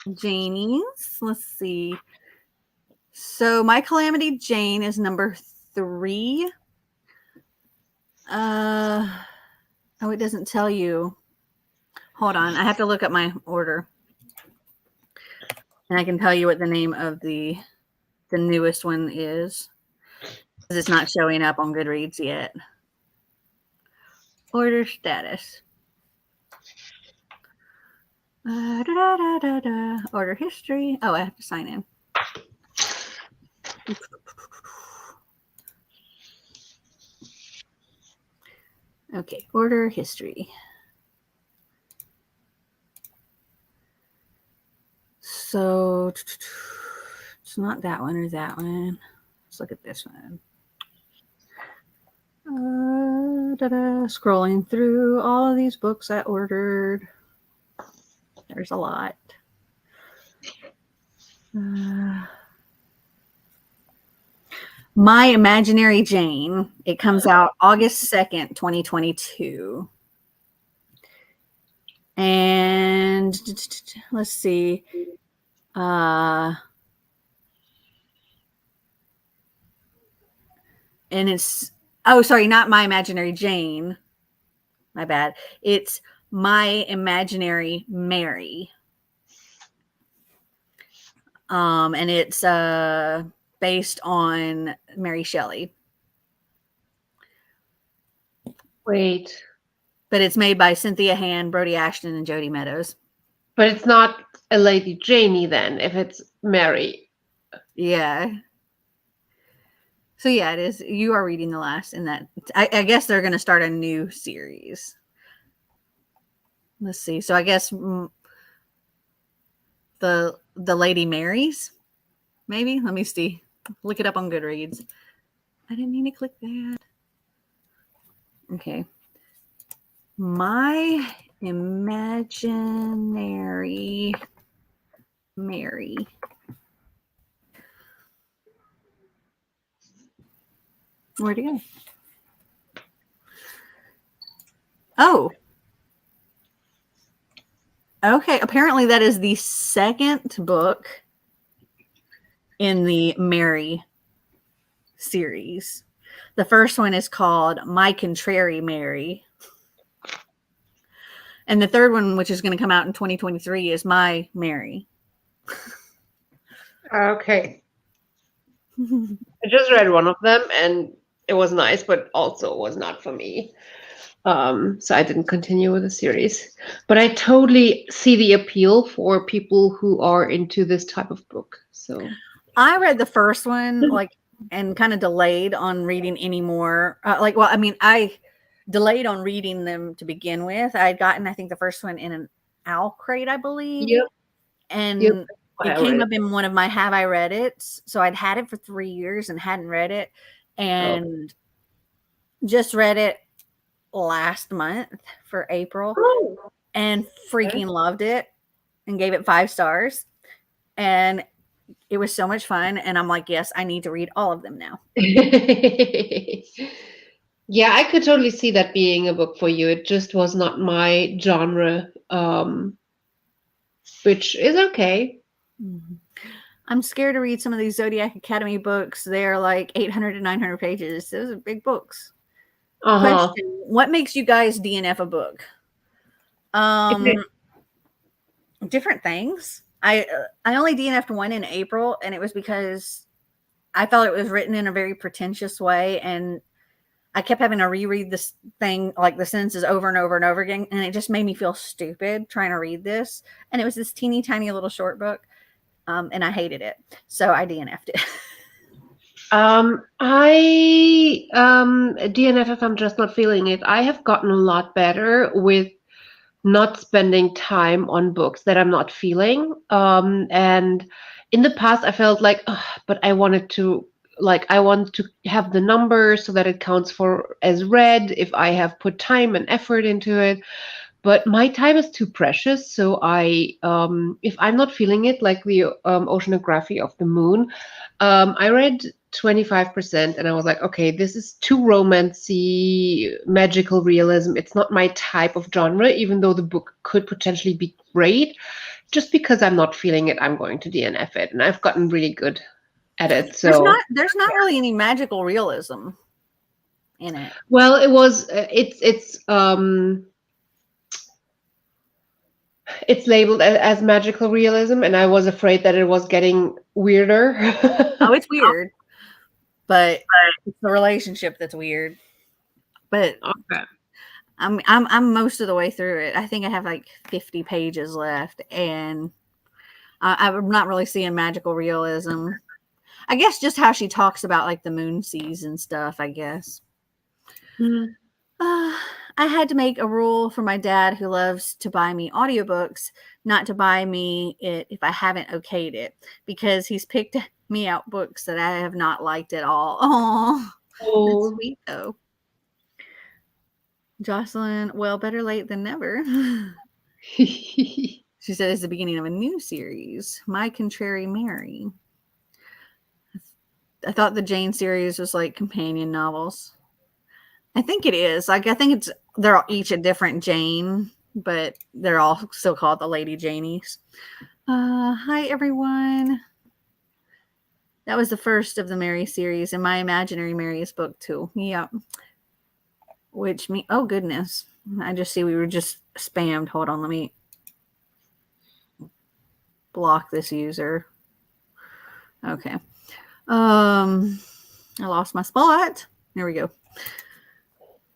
Janies. Let's see. So My Calamity Jane is number 3. Oh, it doesn't tell you. Hold on, I have to look up my order, and I can tell you what the name of the newest one is, because it's not showing up on Goodreads yet. Order status. Order history. Oh, I have to sign in. Okay, order history. So it's not that one or that one. Let's look at this one. Scrolling through all of these books I ordered. There's a lot. My Imaginary Jane. It comes out August 2nd, 2022. And let's see. And it's, oh, sorry, not My Imaginary Jane. My bad. It's My Imaginary Mary. And it's based on Mary Shelley. Wait. But it's made by Cynthia Hand, Brody Ashton, and Jody Meadows. But it's not a Lady Janie then, if it's Mary. Yeah. So yeah, it is. You are reading the last in that. I guess they're going to start a new series. Let's see. So I guess the Lady Marys, maybe. Let me see. Look it up on Goodreads. I didn't mean to click that. Okay. My Imaginary Mary. Where'd it go? Oh. Okay. Apparently that is the second book in the Mary series. The first one is called My Contrary Mary. And the third one, which is going to come out in 2023, is My Mary. Okay. I just read one of them and it was nice, but also was not for me. So I didn't continue with the series. But I totally see the appeal for people who are into this type of book. So I read the first one, and kind of delayed on reading any more. I delayed on reading them to begin with. I had gotten, I think, the first one in an owl crate, I believe. Yep. And Yep. it came up in one of my Have I Read It? So I'd had it for 3 years and hadn't read it. And just read it last month for April. And freaking loved it and gave it 5 stars. And it was so much fun. And I'm like, yes, I need to read all of them now. Yeah, I could totally see that being a book for you. It just was not my genre, which is okay. I'm scared to read some of these Zodiac Academy books. They're like 800 to 900 pages. Those are big books. Question: what makes you guys DNF a book? Different things. I only DNF'd one in April, and it was because I felt it was written in a very pretentious way, and I kept having to reread this thing, like the sentences over and over and over again, and it just made me feel stupid trying to read this. And it was this teeny tiny little short book, and I hated it, so I DNF'd it. I DNF if I'm just not feeling it. I have gotten a lot better with not spending time on books that I'm not feeling. And in the past, I felt like, but I want to have the number so that it counts for as read if I have put time and effort into it. But my time is too precious. So if I'm not feeling it, like the Oceanography of the Moon, I read 25% and I was like, okay, this is too romancy, magical realism. It's not my type of genre, even though the book could potentially be great. Just because I'm not feeling it, I'm going to DNF it. And I've gotten really good at it. So there's not really any magical realism in it. well, it was it's labeled as magical realism, and I was afraid that it was getting weirder. Oh, it's weird, but it's the relationship that's weird. But Okay. I'm most of the way through it. I think I have like 50 pages left, and I'm not really seeing magical realism. I guess just how she talks about like the moon seas and stuff. I guess. Mhm. I had to make a rule for my dad, who loves to buy me audiobooks, not to buy me it if I haven't okayed it, because he's picked me out books that I have not liked at all. Oh, that's Oh. sweet though. Jocelyn, well, better late than never. She said it's the beginning of a new series, My Contrary Mary. I thought the Jane series was like companion novels. I think it is. Like, I think they're all each a different Jane, but they're all still called the Lady Janies. Hi, everyone. That was the first of the Mary series, and My Imaginary Mary is book 2. Yep. Which me, oh goodness. I just see we were just spammed. Hold on, let me block this user. Okay. I lost my spot. There we go.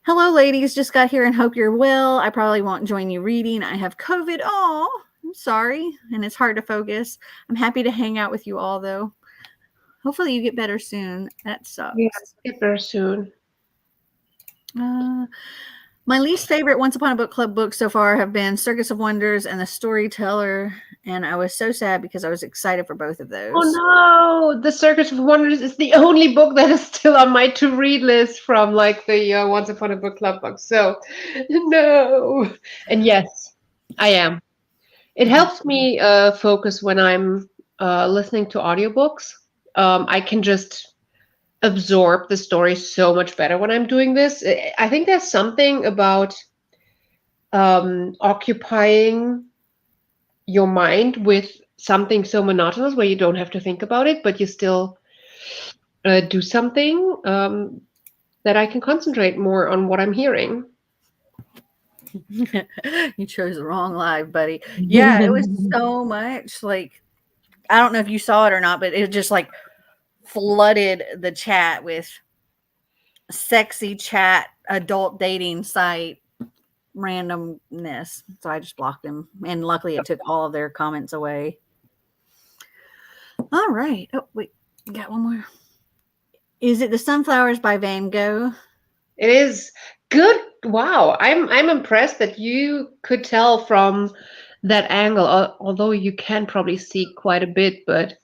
Hello, ladies. Just got here and hope you're well. I probably won't join you reading. I have COVID. Oh, I'm sorry. And it's hard to focus. I'm happy to hang out with you all, though. Hopefully you get better soon. That sucks. Yeah, get better soon. My least favorite Once Upon a Book Club books so far have been Circus of Wonders and The Storyteller. And I was so sad because I was excited for both of those. Oh no, The Circus of Wonders is the only book that is still on my to-read list from like the Once Upon a Book Club book. So, no. And yes, I am. It helps me focus when I'm listening to audiobooks. I can just absorb the story so much better when I'm doing this. I think there's something about occupying your mind with something so monotonous where you don't have to think about it, but you still do something that I can concentrate more on what I'm hearing. You chose the wrong live, buddy. Yeah, it was so much like, I don't know if you saw it or not, but it just like flooded the chat with sexy chat, adult dating site randomness. So I just blocked them. And luckily it took all of their comments away. All right. Oh, wait. Got one more. Is it The Sunflowers by Van Gogh? It is good. Wow, I'm impressed that you could tell from that angle, although you can probably see quite a bit, but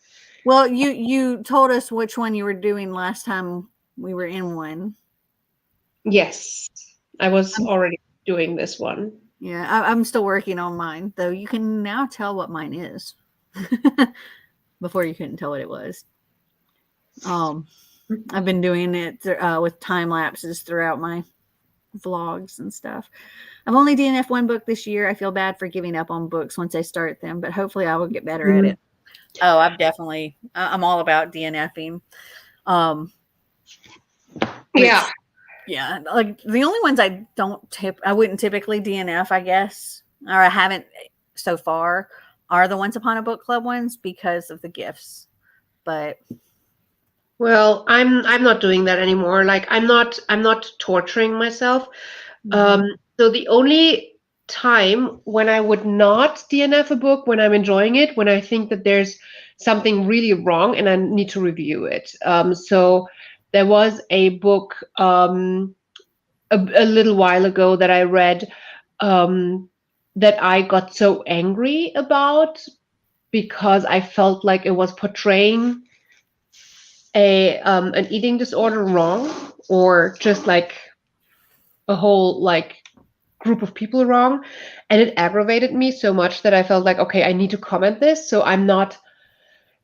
Well, you told us which one you were doing last time we were in one. yes, I was already doing this one. Yeah, I'm still working on mine, though. You can now tell what mine is. Before you couldn't tell what it was. I've been doing it with time lapses throughout my vlogs and stuff. I've only DNF one book this year. I feel bad for giving up on books once I start them, but hopefully I will get better at it. Oh, I'm all about DNFing. Yeah. Yeah, like the only ones I wouldn't typically DNF, I guess, or I haven't so far, are the Once Upon a Book Club ones because of the gifts. But Well, I'm not doing that anymore. Like I'm not torturing myself. So the only time when I would not DNF a book, when I'm enjoying it, when I think that there's something really wrong and I need to review it. So there was a book a little while ago that I read that I got so angry about because I felt like it was portraying a an eating disorder wrong, or just like a whole like group of people wrong, and it aggravated me so much that I felt like, okay, I need to comment this, so I'm not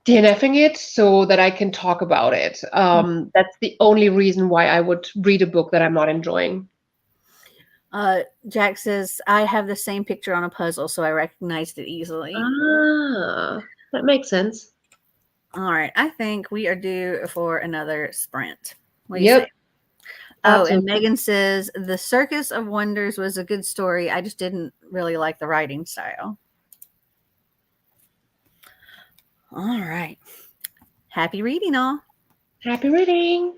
DNFing it so that I can talk about it. That's the only reason why I would read a book that I'm not enjoying. Jack says, I have the same picture on a puzzle, so I recognized it easily. Ah, that makes sense. All right. I think we are due for another sprint. What do you say? Yep, Oh, and absolutely. Megan says The Circus of Wonders was a good story. I just didn't really like the writing style. All right. Happy reading, all. Happy reading.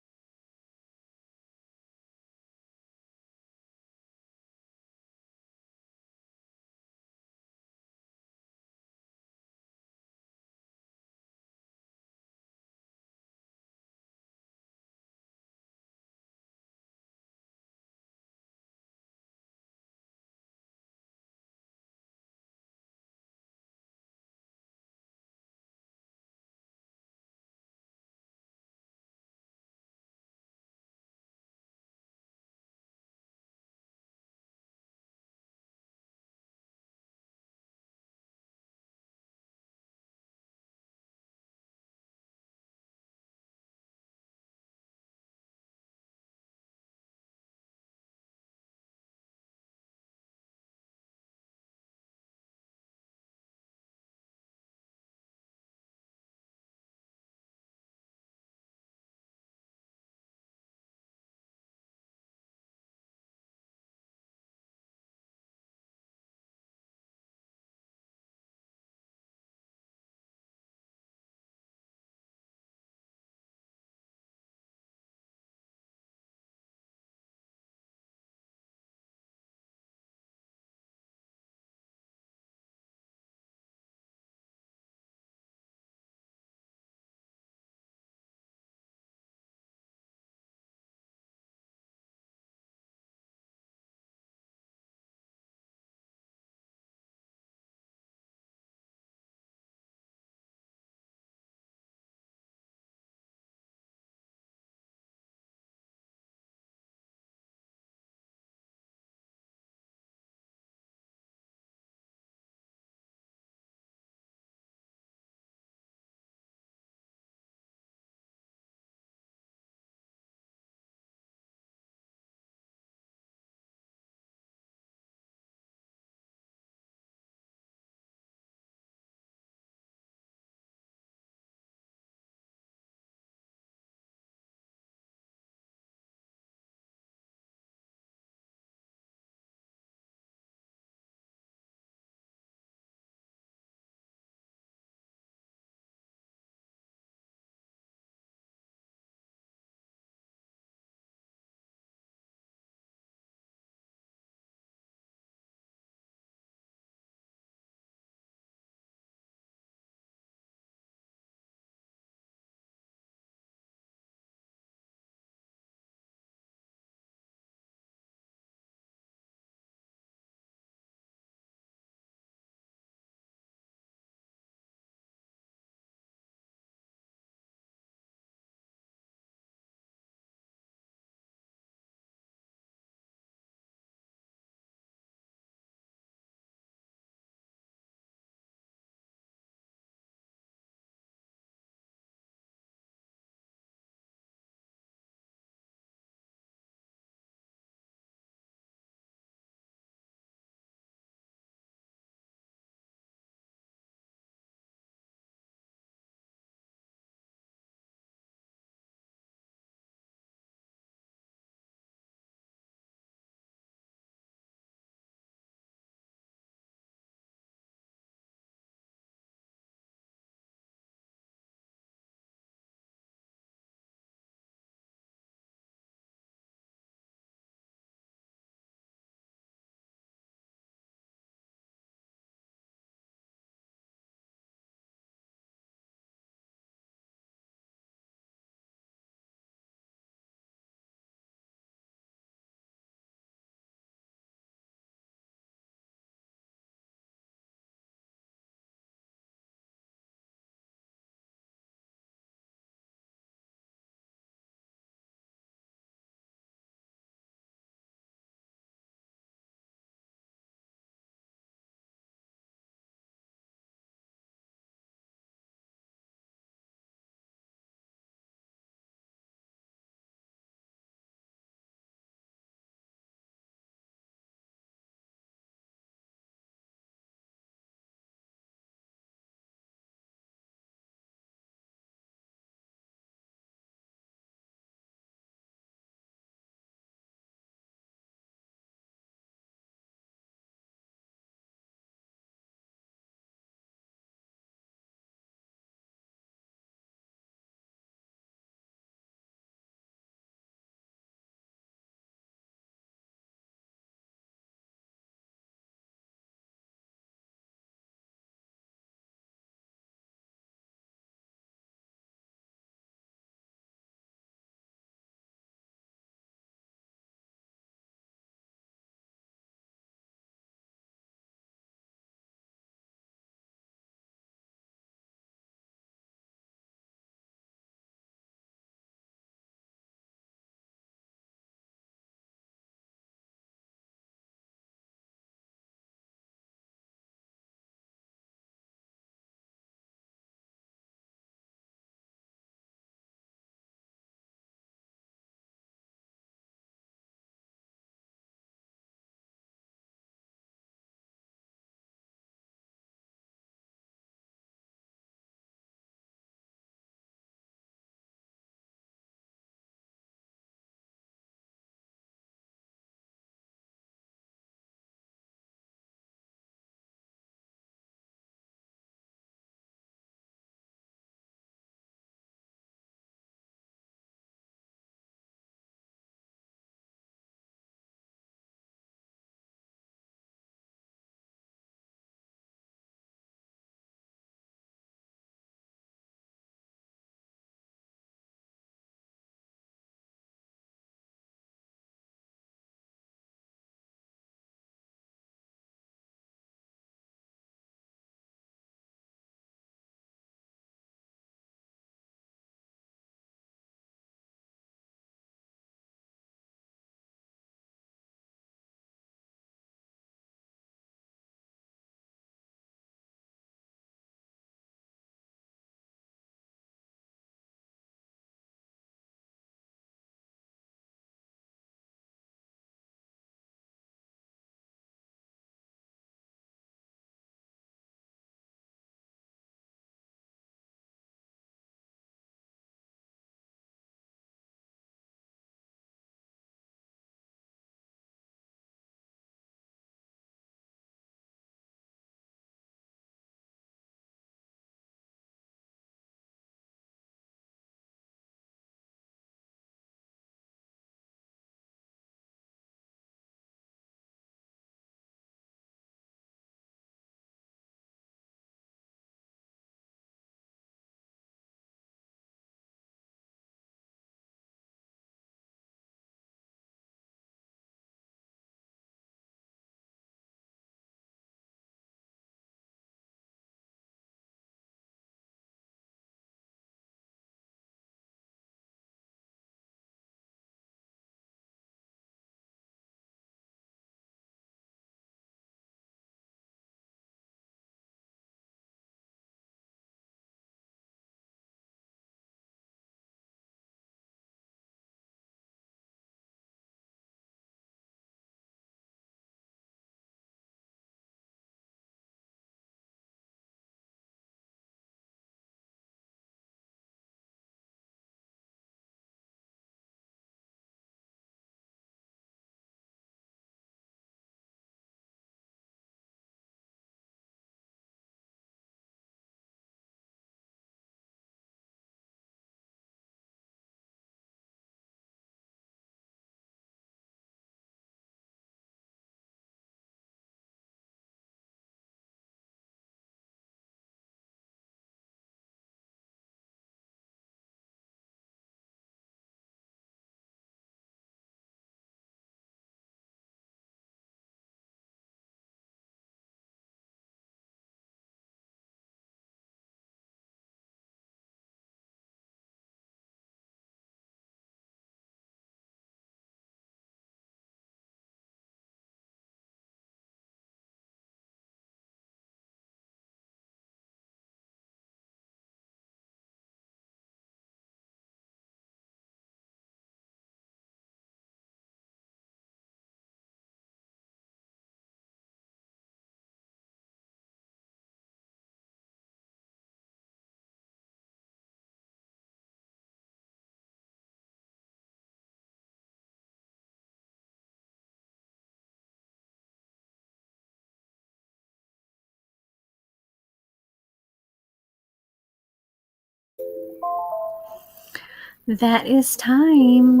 That is time.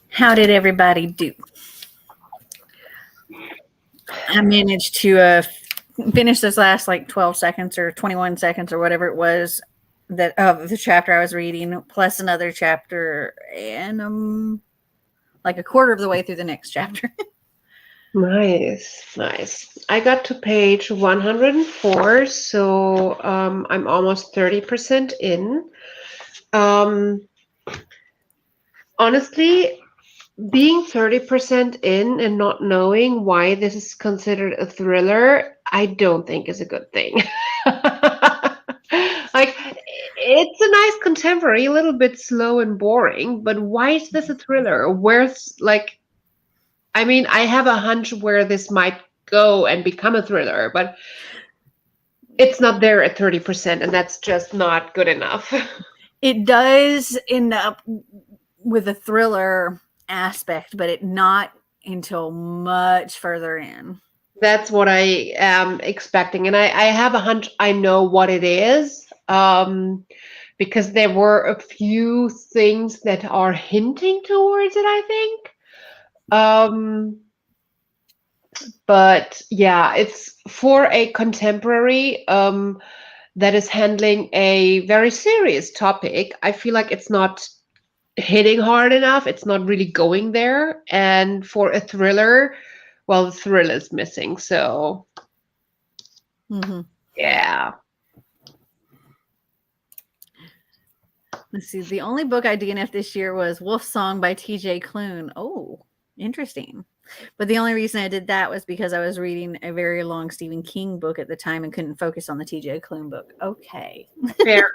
How did everybody do? I managed to finish this last like 12 seconds or 21 seconds or whatever it was that of the chapter I was reading, plus another chapter, and like a quarter of the way through the next chapter. Nice, nice. I got to page 104, so I'm almost 30% in. Um, honestly, being 30% in and not knowing why this is considered a thriller, I don't think is a good thing. Like, it's a nice contemporary, a little bit slow and boring, but why is this a thriller? Where's, like, I mean, I have a hunch where this might go and become a thriller, but it's not there at 30%, and that's just not good enough. It does end up with a thriller aspect, but it not until much further in. That's what I am expecting. And I have a hunch I know what it is. Because there were a few things that are hinting towards it, I think. But yeah, it's for a contemporary that is handling a very serious topic. I feel like it's not hitting hard enough. It's not really going there. And for a thriller, well, the thrill is missing. So Mm-hmm. yeah. Let's see. The only book I DNF'd this year was Wolf Song by T.J. Klune. Oh, interesting. But the only reason I did that was because I was reading a very long Stephen King book at the time and couldn't focus on the T.J. Klune book. Okay. Fair.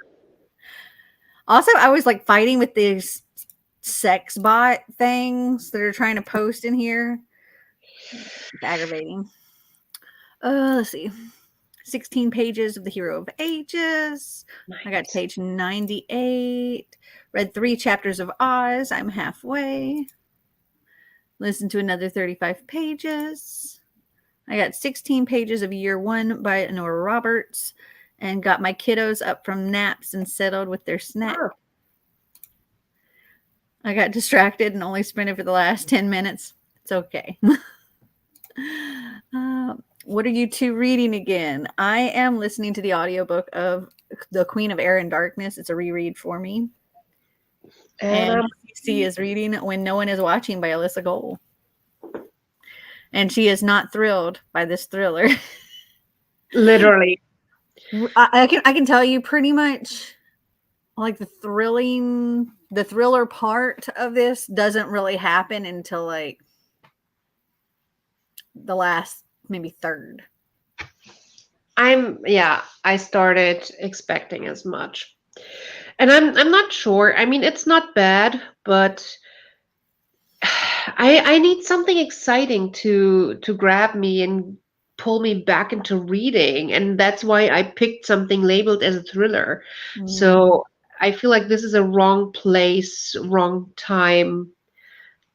Also, I was like fighting with these sex bot things that are trying to post in here. It's aggravating. Let's see. 16 pages of The Hero of Ages. I got to page 98. Read 3 chapters of Oz. I'm halfway. Listened to another 35 pages. I got 16 pages of Year One by Nora Roberts and got my kiddos up from naps and settled with their snack. Oh. I got distracted and only sprinted for the last 10 minutes. It's okay. What are you two reading again? I am listening to the audiobook of The Queen of Air and Darkness. It's a reread for me. And CC is reading When No One Is Watching by Alyssa Cole. And she is not thrilled by this thriller. Literally. I can tell you pretty much like the thriller part of this doesn't really happen until like the last maybe third. I started expecting as much. And I'm not sure. I mean, it's not bad, but I need something exciting to grab me and pull me back into reading, and that's why I picked something labeled as a thriller. So I feel like this is a wrong place, wrong time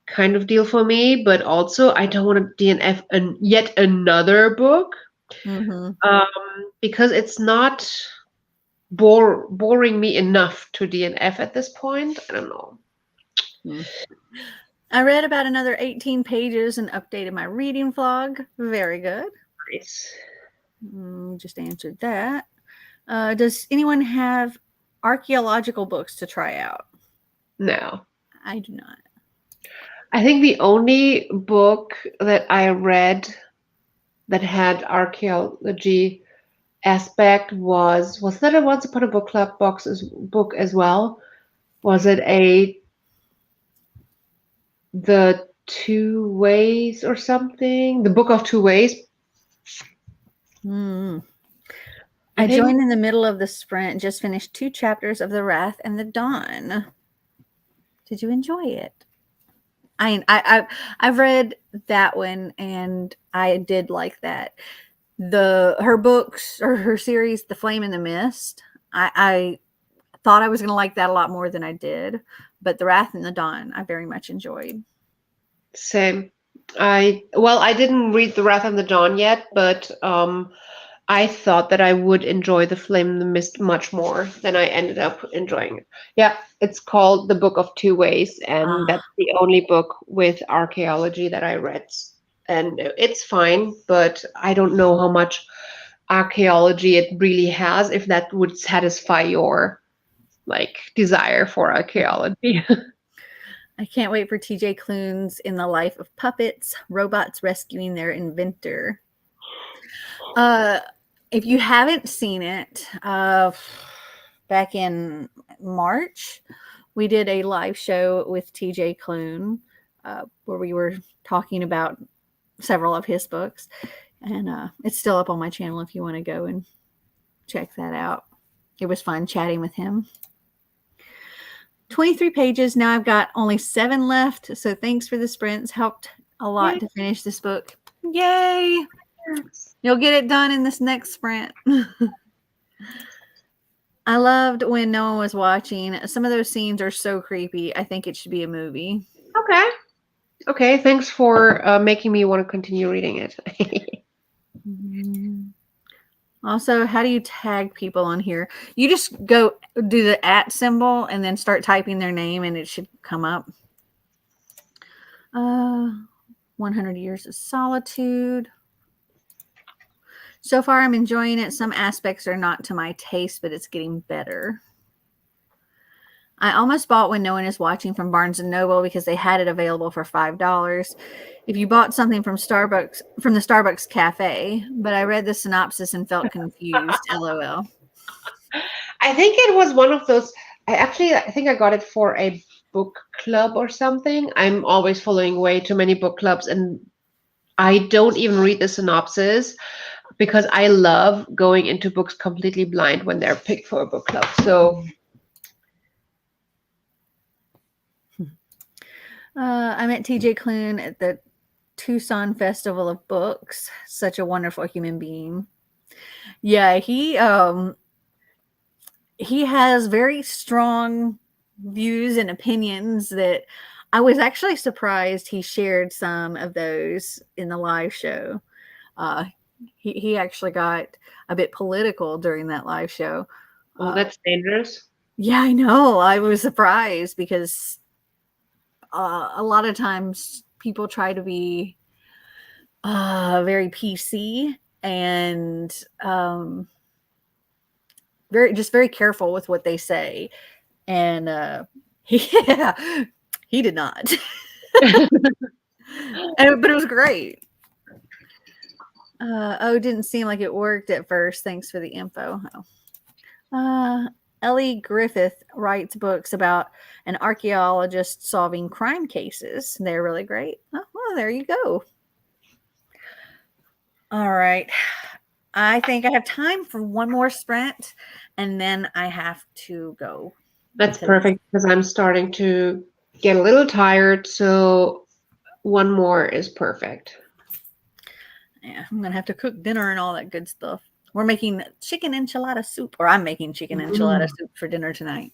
kind of deal for me, but also I don't want to DNF yet another book because it's not boring me enough to DNF at this point. I don't know. I read about another 18 pages and updated my reading vlog. Very good. Nice. Just answered that. Does anyone have archaeological books to try out? No. I do not. I think the only book that I read that had archaeology aspect was that a Once Upon a Book Club book as well? Was it The Two Ways or something? The Book of Two Ways? I joined in the middle of the sprint and just finished 2 chapters of The Wrath and the Dawn. Did you enjoy it? I've read that one and I did like that. Her books or her series, The Flame in the Mist, I thought I was going to like that a lot more than I did, but The Wrath and the Dawn I very much enjoyed. Same. I didn't read The Wrath and the Dawn yet, but I thought that I would enjoy The Flame in the Mist much more than I ended up enjoying it. Yeah, it's called The Book of Two Ways, and Ah, that's the only book with archaeology that I read. And it's fine, but I don't know how much archaeology it really has, if that would satisfy your like desire for archaeology. I can't wait for TJ Klune's In the Life of Puppets, Robots Rescuing Their Inventor. Uh, if you haven't seen it, back in March, we did a live show with TJ Klune, where we were talking about several of his books. And it's still up on my channel if you want to go and check that out. It was fun chatting with him. 23 pages. Now I've got only 7 left. So thanks for the sprints. Helped a lot to finish this book. Yay! You'll get it done in this next sprint. I loved when no one was watching. Some of those scenes are so creepy. I think it should be a movie. Okay. Okay, thanks for making me want to continue reading it. Also, how do you tag people on here? You just go do the @ symbol and then start typing their name and it should come up. 100 Years of Solitude. So far, I'm enjoying it. Some aspects are not to my taste, but it's getting better. I almost bought When No One Is Watching from Barnes & Noble because they had it available for $5. If you bought something from the Starbucks cafe, but I read the synopsis and felt confused. LOL. I think it was one of those. I think I got it for a book club or something. I'm always following way too many book clubs, and I don't even read the synopsis because I love going into books completely blind when they're picked for a book club. So I met TJ Klune at the Tucson Festival of Books. Such a wonderful human being. Yeah, he has very strong views and opinions that I was actually surprised he shared some of those in the live show. Uh, he actually got a bit political during that live show. oh, that's dangerous. Yeah, I know. I was surprised because a lot of times people try to be very PC and very careful with what they say. And yeah, he did not. But it was great. It didn't seem like it worked at first. Thanks for the info. Ellie Griffith writes books about an archaeologist solving crime cases. They're really great. Oh, well, there you go. All right. I think I have time for one more sprint, and then I have to go. That's perfect because I'm starting to get a little tired. So one more is perfect. Yeah, I'm gonna have to cook dinner and all that good stuff. We're making chicken enchilada soup, or I'm making chicken enchilada Mm. soup for dinner tonight.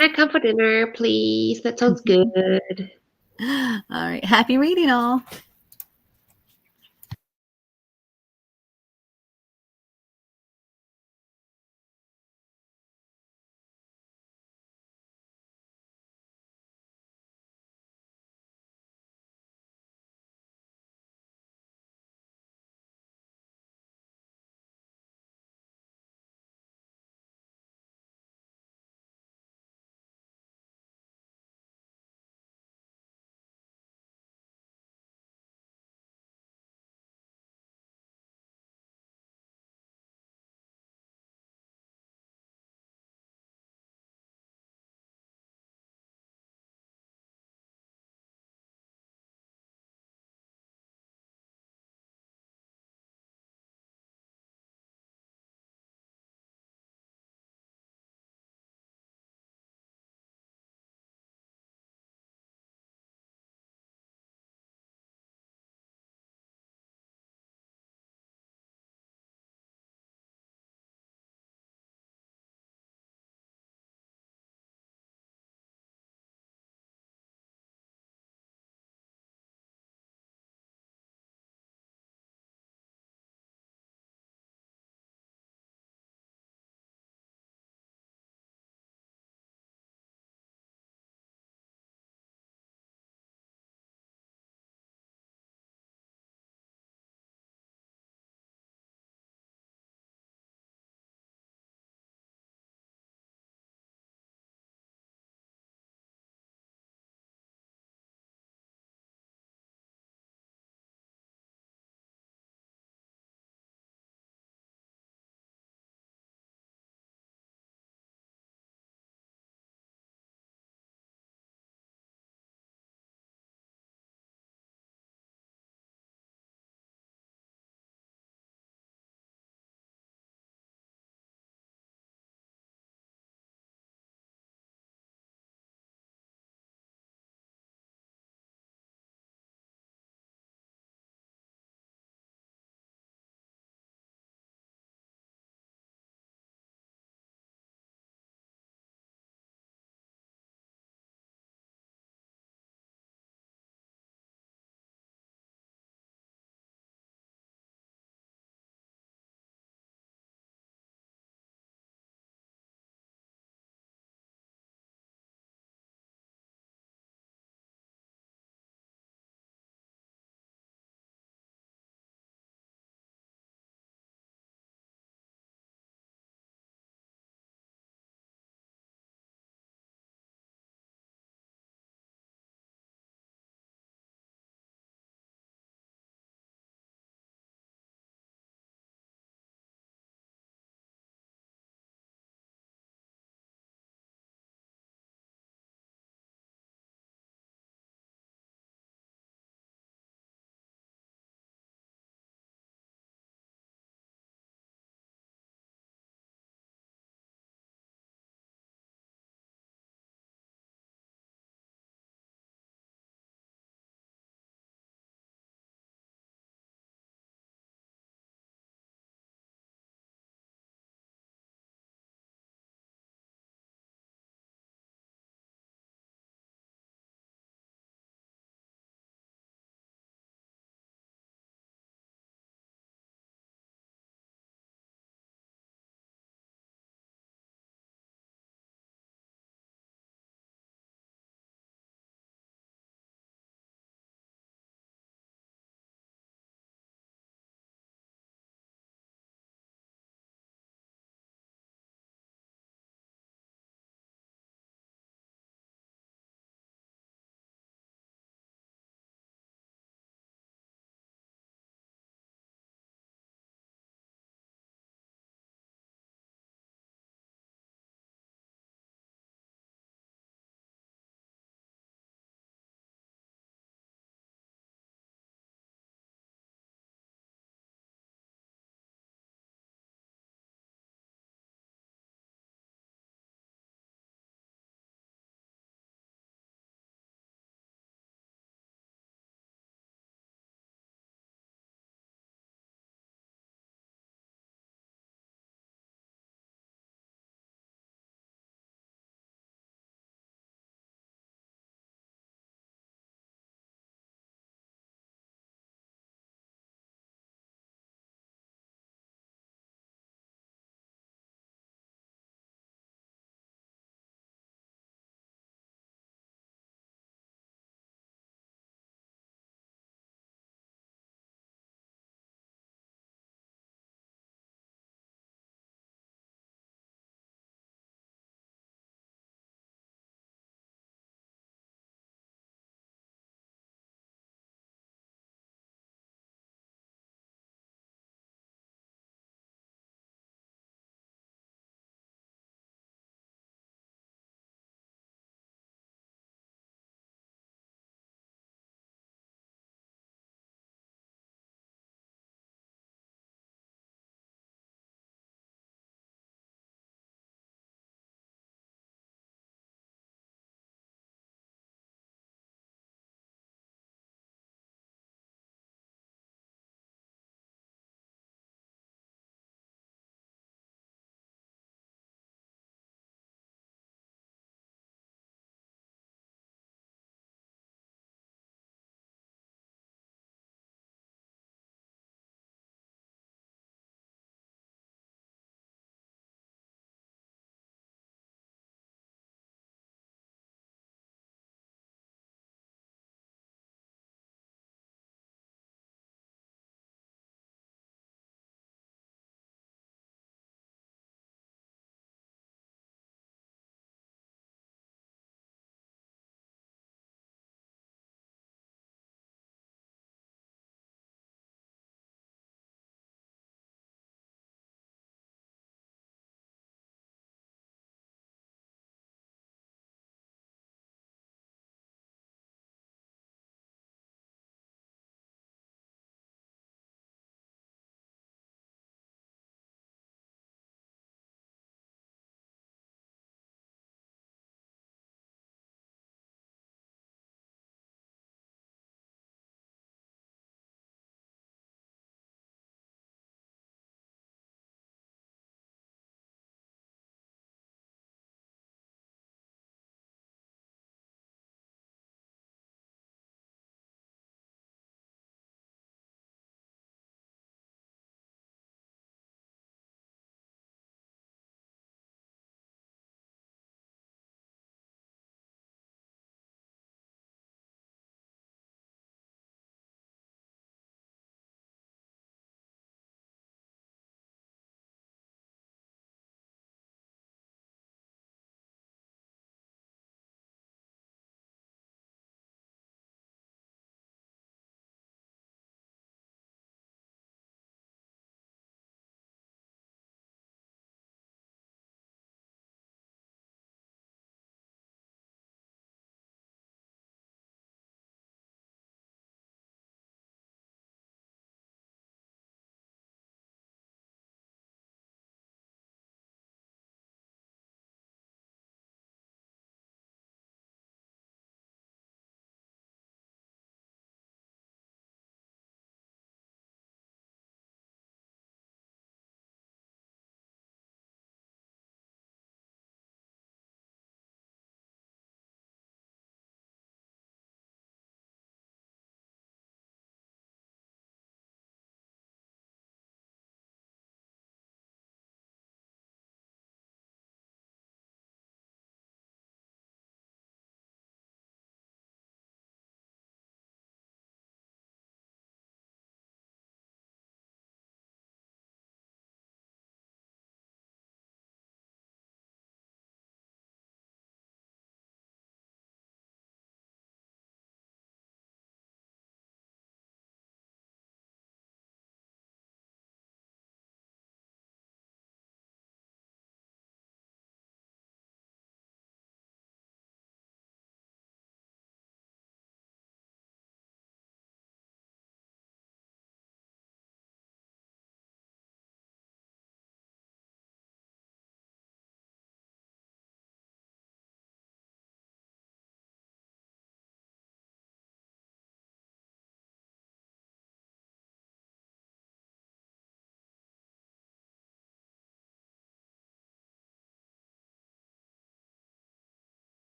I come for dinner, please. That sounds good. All right. Happy reading, all.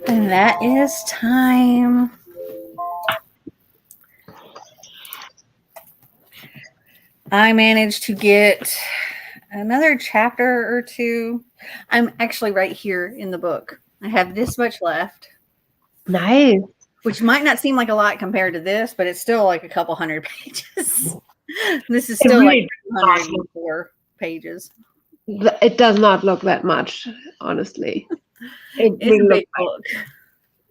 And that is time. I managed to get another chapter or two. I'm actually right here in the book. I have this much left, Nice. which might not seem like a lot compared to this, but it's still like a couple hundred pages. This is It still like really does not 204 pages. it does not look that much, honestly. It It's a really big looks like book.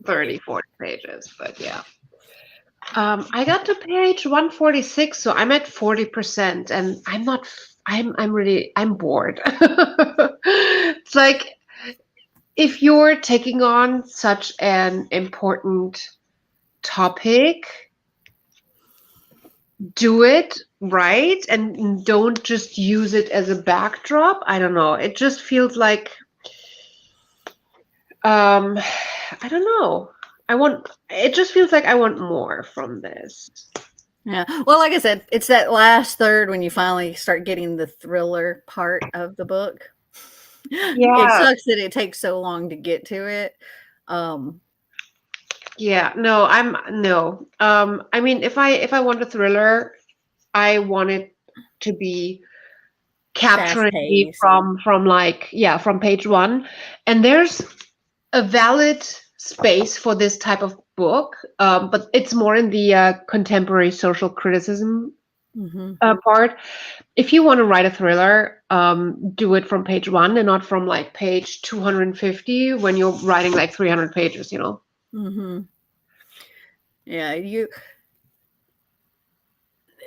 30, 40 pages, but yeah. I got to page 146, so I'm at 40%, and I'm bored. It's like if you're taking on such an important topic, do it right and don't just use it as a backdrop. I don't know. It just feels like I don't know. It just feels like I want more from this. Yeah. Well, like I said, it's that last third when you finally start getting the thriller part of the book. It Yeah. sucks that it takes so long to get to it. Um, Yeah, no, no. I mean, if I want a thriller, I want it to be fast capturing me paced. from like, yeah, from page one. And there's a valid space for this type of book, but it's more in the contemporary social criticism Mm-hmm. part. If you want to write a thriller, do it from page one and not from like page 250 when you're writing like 300 pages, you know? Mm-hmm. Yeah,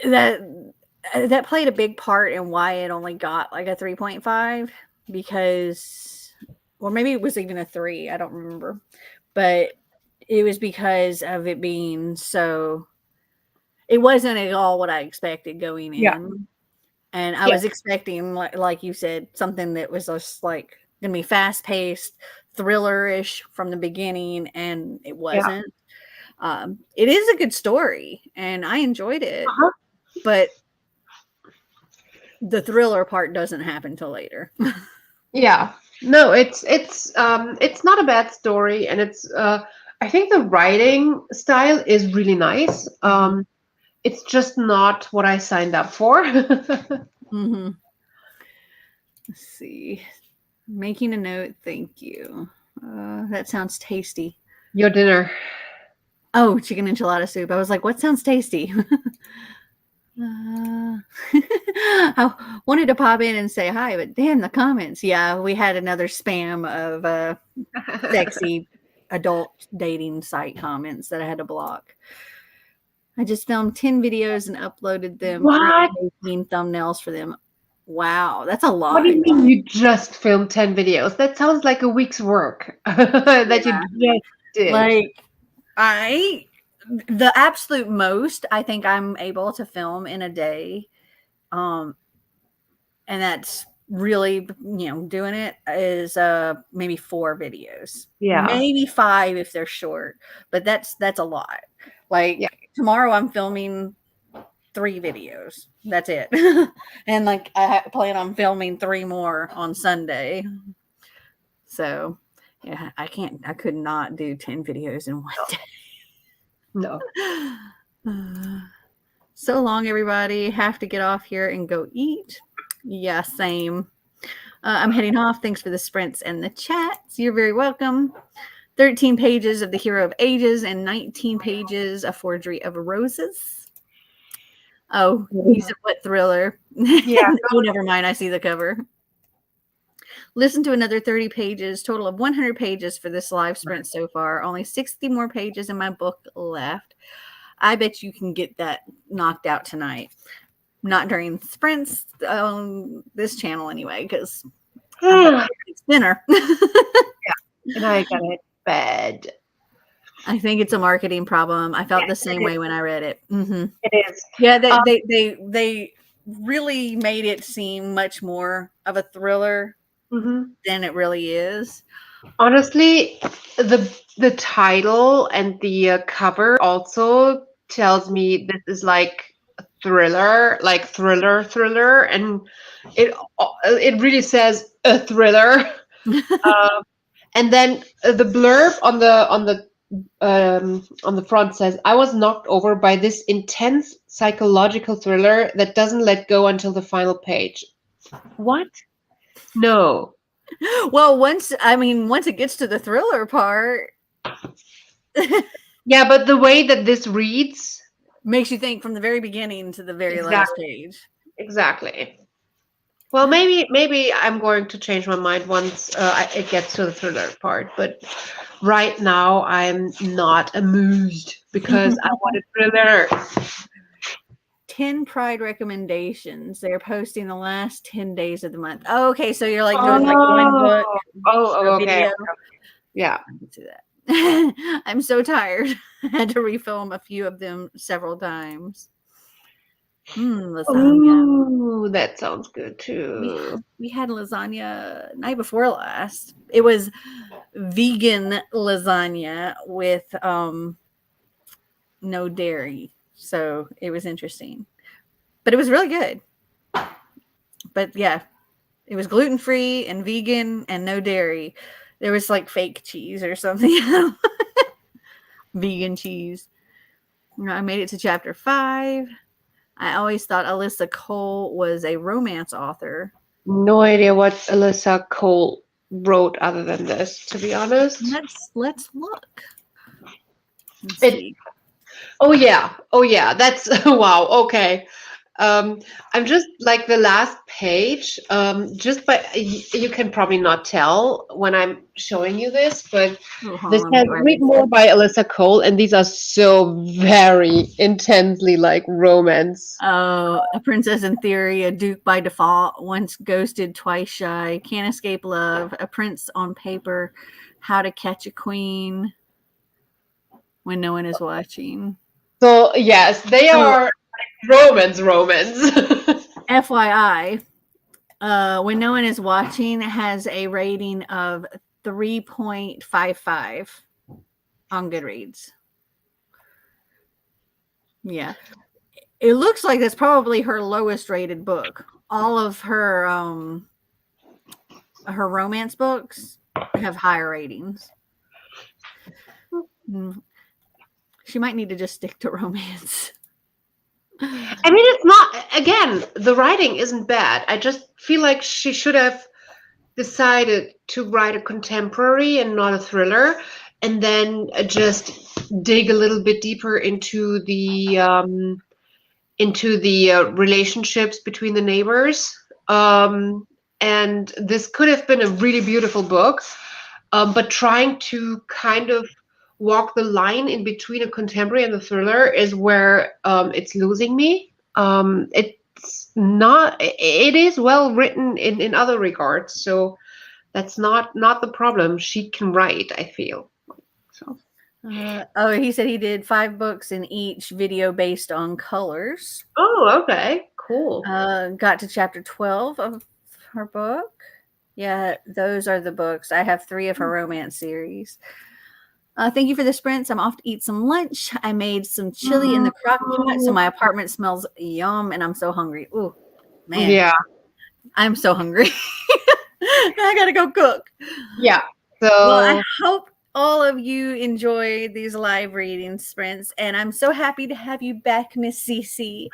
that that played a big part in why it only got like a 3.5 because, or maybe it was even a 3. I don't remember, but it was because of it being so. It wasn't at all what I expected going Yeah. in, and I Yeah. was expecting, like you said, something that was just like gonna be fast paced, thriller-ish from the beginning, and it Yeah. wasn't. It is a good story, and I enjoyed it, Uh-huh. but the thriller part doesn't happen till later. Yeah. No, it's not a bad story, and it's I think the writing style is really nice. Mhm. It's just not what I signed up for. Mhm. Let's see. Making a note. Thank you. That sounds tasty. Your dinner. Oh, chicken enchilada soup. I was like, what sounds tasty? I wanted to pop in and say hi, but damn the comments. Yeah, we had another spam of sexy adult dating site comments that I had to block. I just filmed 10 videos and uploaded them, What? currently making thumbnails for them. Wow, that's a What do lot. you mean you just filmed 10 videos? That sounds like a week's work that you Yeah. just did. Like, the absolute most I think I'm able to film in a day. Um, and that's really, doing it is maybe 4 videos, Yeah. maybe 5 if they're short, but that's a lot. Yeah. Like tomorrow I'm filming 3 videos, that's it. And like plan on filming 3 more on Sunday, so yeah, I could not do 10 videos in one No. day. So long, everybody. Have to get off here and go eat. Yeah, same. I'm heading off. Thanks for the sprints and the chats. You're very welcome. 13 pages of The Hero of Ages and 19 pages of Forgery of Roses. Oh, he said, what thriller? Yeah. Oh, never mind. I see the cover. Listen to another 30 pages, total of 100 pages for this live sprint so far. Only 60 more pages in my book left. I bet you can get that knocked out tonight. Not during sprints on this channel anyway, because it's dinner. And I got it bad. I think it's a marketing problem. I felt Yes, the same way when I read it. Mm-hmm. it is. Yeah, Um, they really made it seem much more of a thriller mhm. than it really is. Honestly, the title and the cover also tells me this is like thriller, like thriller, and it really says a thriller. Um, and then the blurb on the front says, "I was knocked over by this intense psychological thriller that doesn't let go until the final page." What? No. Well, once it gets to the thriller part, Yeah, but the way that this reads, makes you think from the very beginning to the very last exactly, page. exactly. Well, maybe I'm going to change my mind once it gets to the thriller part, but right now I'm not amused because I want a thriller. 10 Pride recommendations. They're posting the last 10 days of the month. Oh, okay, so you're like doing like one Oh, book a okay. video. Yeah. I can see that. I'm so tired. I had to refilm a few of them several times. Lasagna. Ooh, that sounds good We too. we had lasagna night before last. It was vegan lasagna with no dairy. So it was interesting. But it was really good. But yeah, it was gluten free and vegan and no dairy. There was like fake cheese or something. Vegan cheese. I made it to chapter 5. I always thought Alyssa Cole was a romance author. No idea what Alyssa Cole wrote other than this, to be honest. Let's look. Let's It. see. Oh yeah. Oh yeah. That's wow. Okay. I'm just like the last page. Just by you can probably not tell when I'm showing you this, but Oh, hold on, this let me says get right read into more it. by Alyssa Cole, and these are so very intensely like romance. Oh, A Princess in Theory, A Duke by Default, Once Ghosted, Twice Shy, Can't Escape Love, A Prince on Paper, How to Catch a Queen, When No One Is Watching. So yes, they Oh, are romance. FYI, When No One Is Watching has a rating of 3.55 on Goodreads. Yeah. It looks like that's probably her lowest rated book. All of her romance books have higher ratings. She might need to just stick to romance. I mean, it's not, again, the writing isn't bad. I just feel like she should have decided to write a contemporary and not a thriller, and then just dig a little bit deeper into the relationships between the neighbors. And this could have been a really beautiful book, but trying to kind of walk the line in between a contemporary and a thriller is where it's losing me. It's not. It is well written in other regards, so that's not the problem. She can write, I feel. So. He said he did 5 books in each video based on colors. Oh, okay, cool. Got to chapter 12 of her book. Yeah, those are the books. I have 3 of her romance series. Thank you for the sprints. I'm off to eat some lunch. I made some chili in the crock pot, so my apartment smells yum, and I'm so hungry. Ooh, man, Yeah, I'm so hungry. I gotta go cook. yeah. Well, I So hope all of you enjoy these live reading sprints, and I'm so happy to have you back, Miss Cece.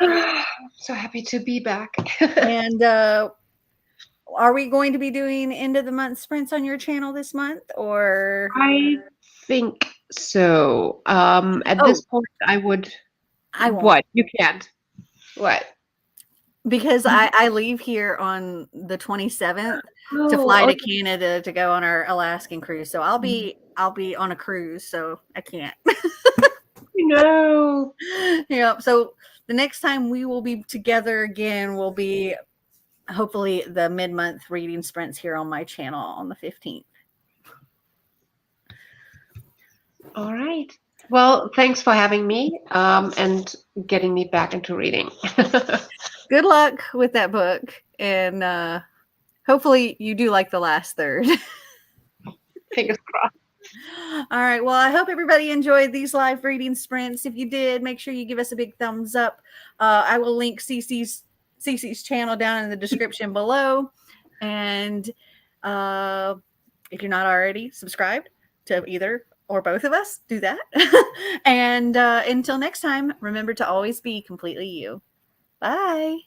so happy to be back. And are we going to be doing end of the month sprints on your channel this month, or? I think so. At this Oh, point, I would. I won't, What? You can't. What? because I leave here on the 27th to Oh, fly to okay. Canada to go on our Alaskan cruise. So I'll be on a cruise, so I can't. No. Yeah. So the next time we will be together again will be hopefully the mid-month reading sprints here on my channel on the 15th. All right. Well, thanks for having me and getting me back into reading. Good luck with that book, and hopefully you do like the last third. Fingers crossed. All right. Well, I hope everybody enjoyed these live reading sprints. If you did, make sure you give us a big thumbs up. I will link Cece's channel down in the description below. And if you're not already subscribed to either or both of us, do that. And until next time, remember to always be completely you. Bye.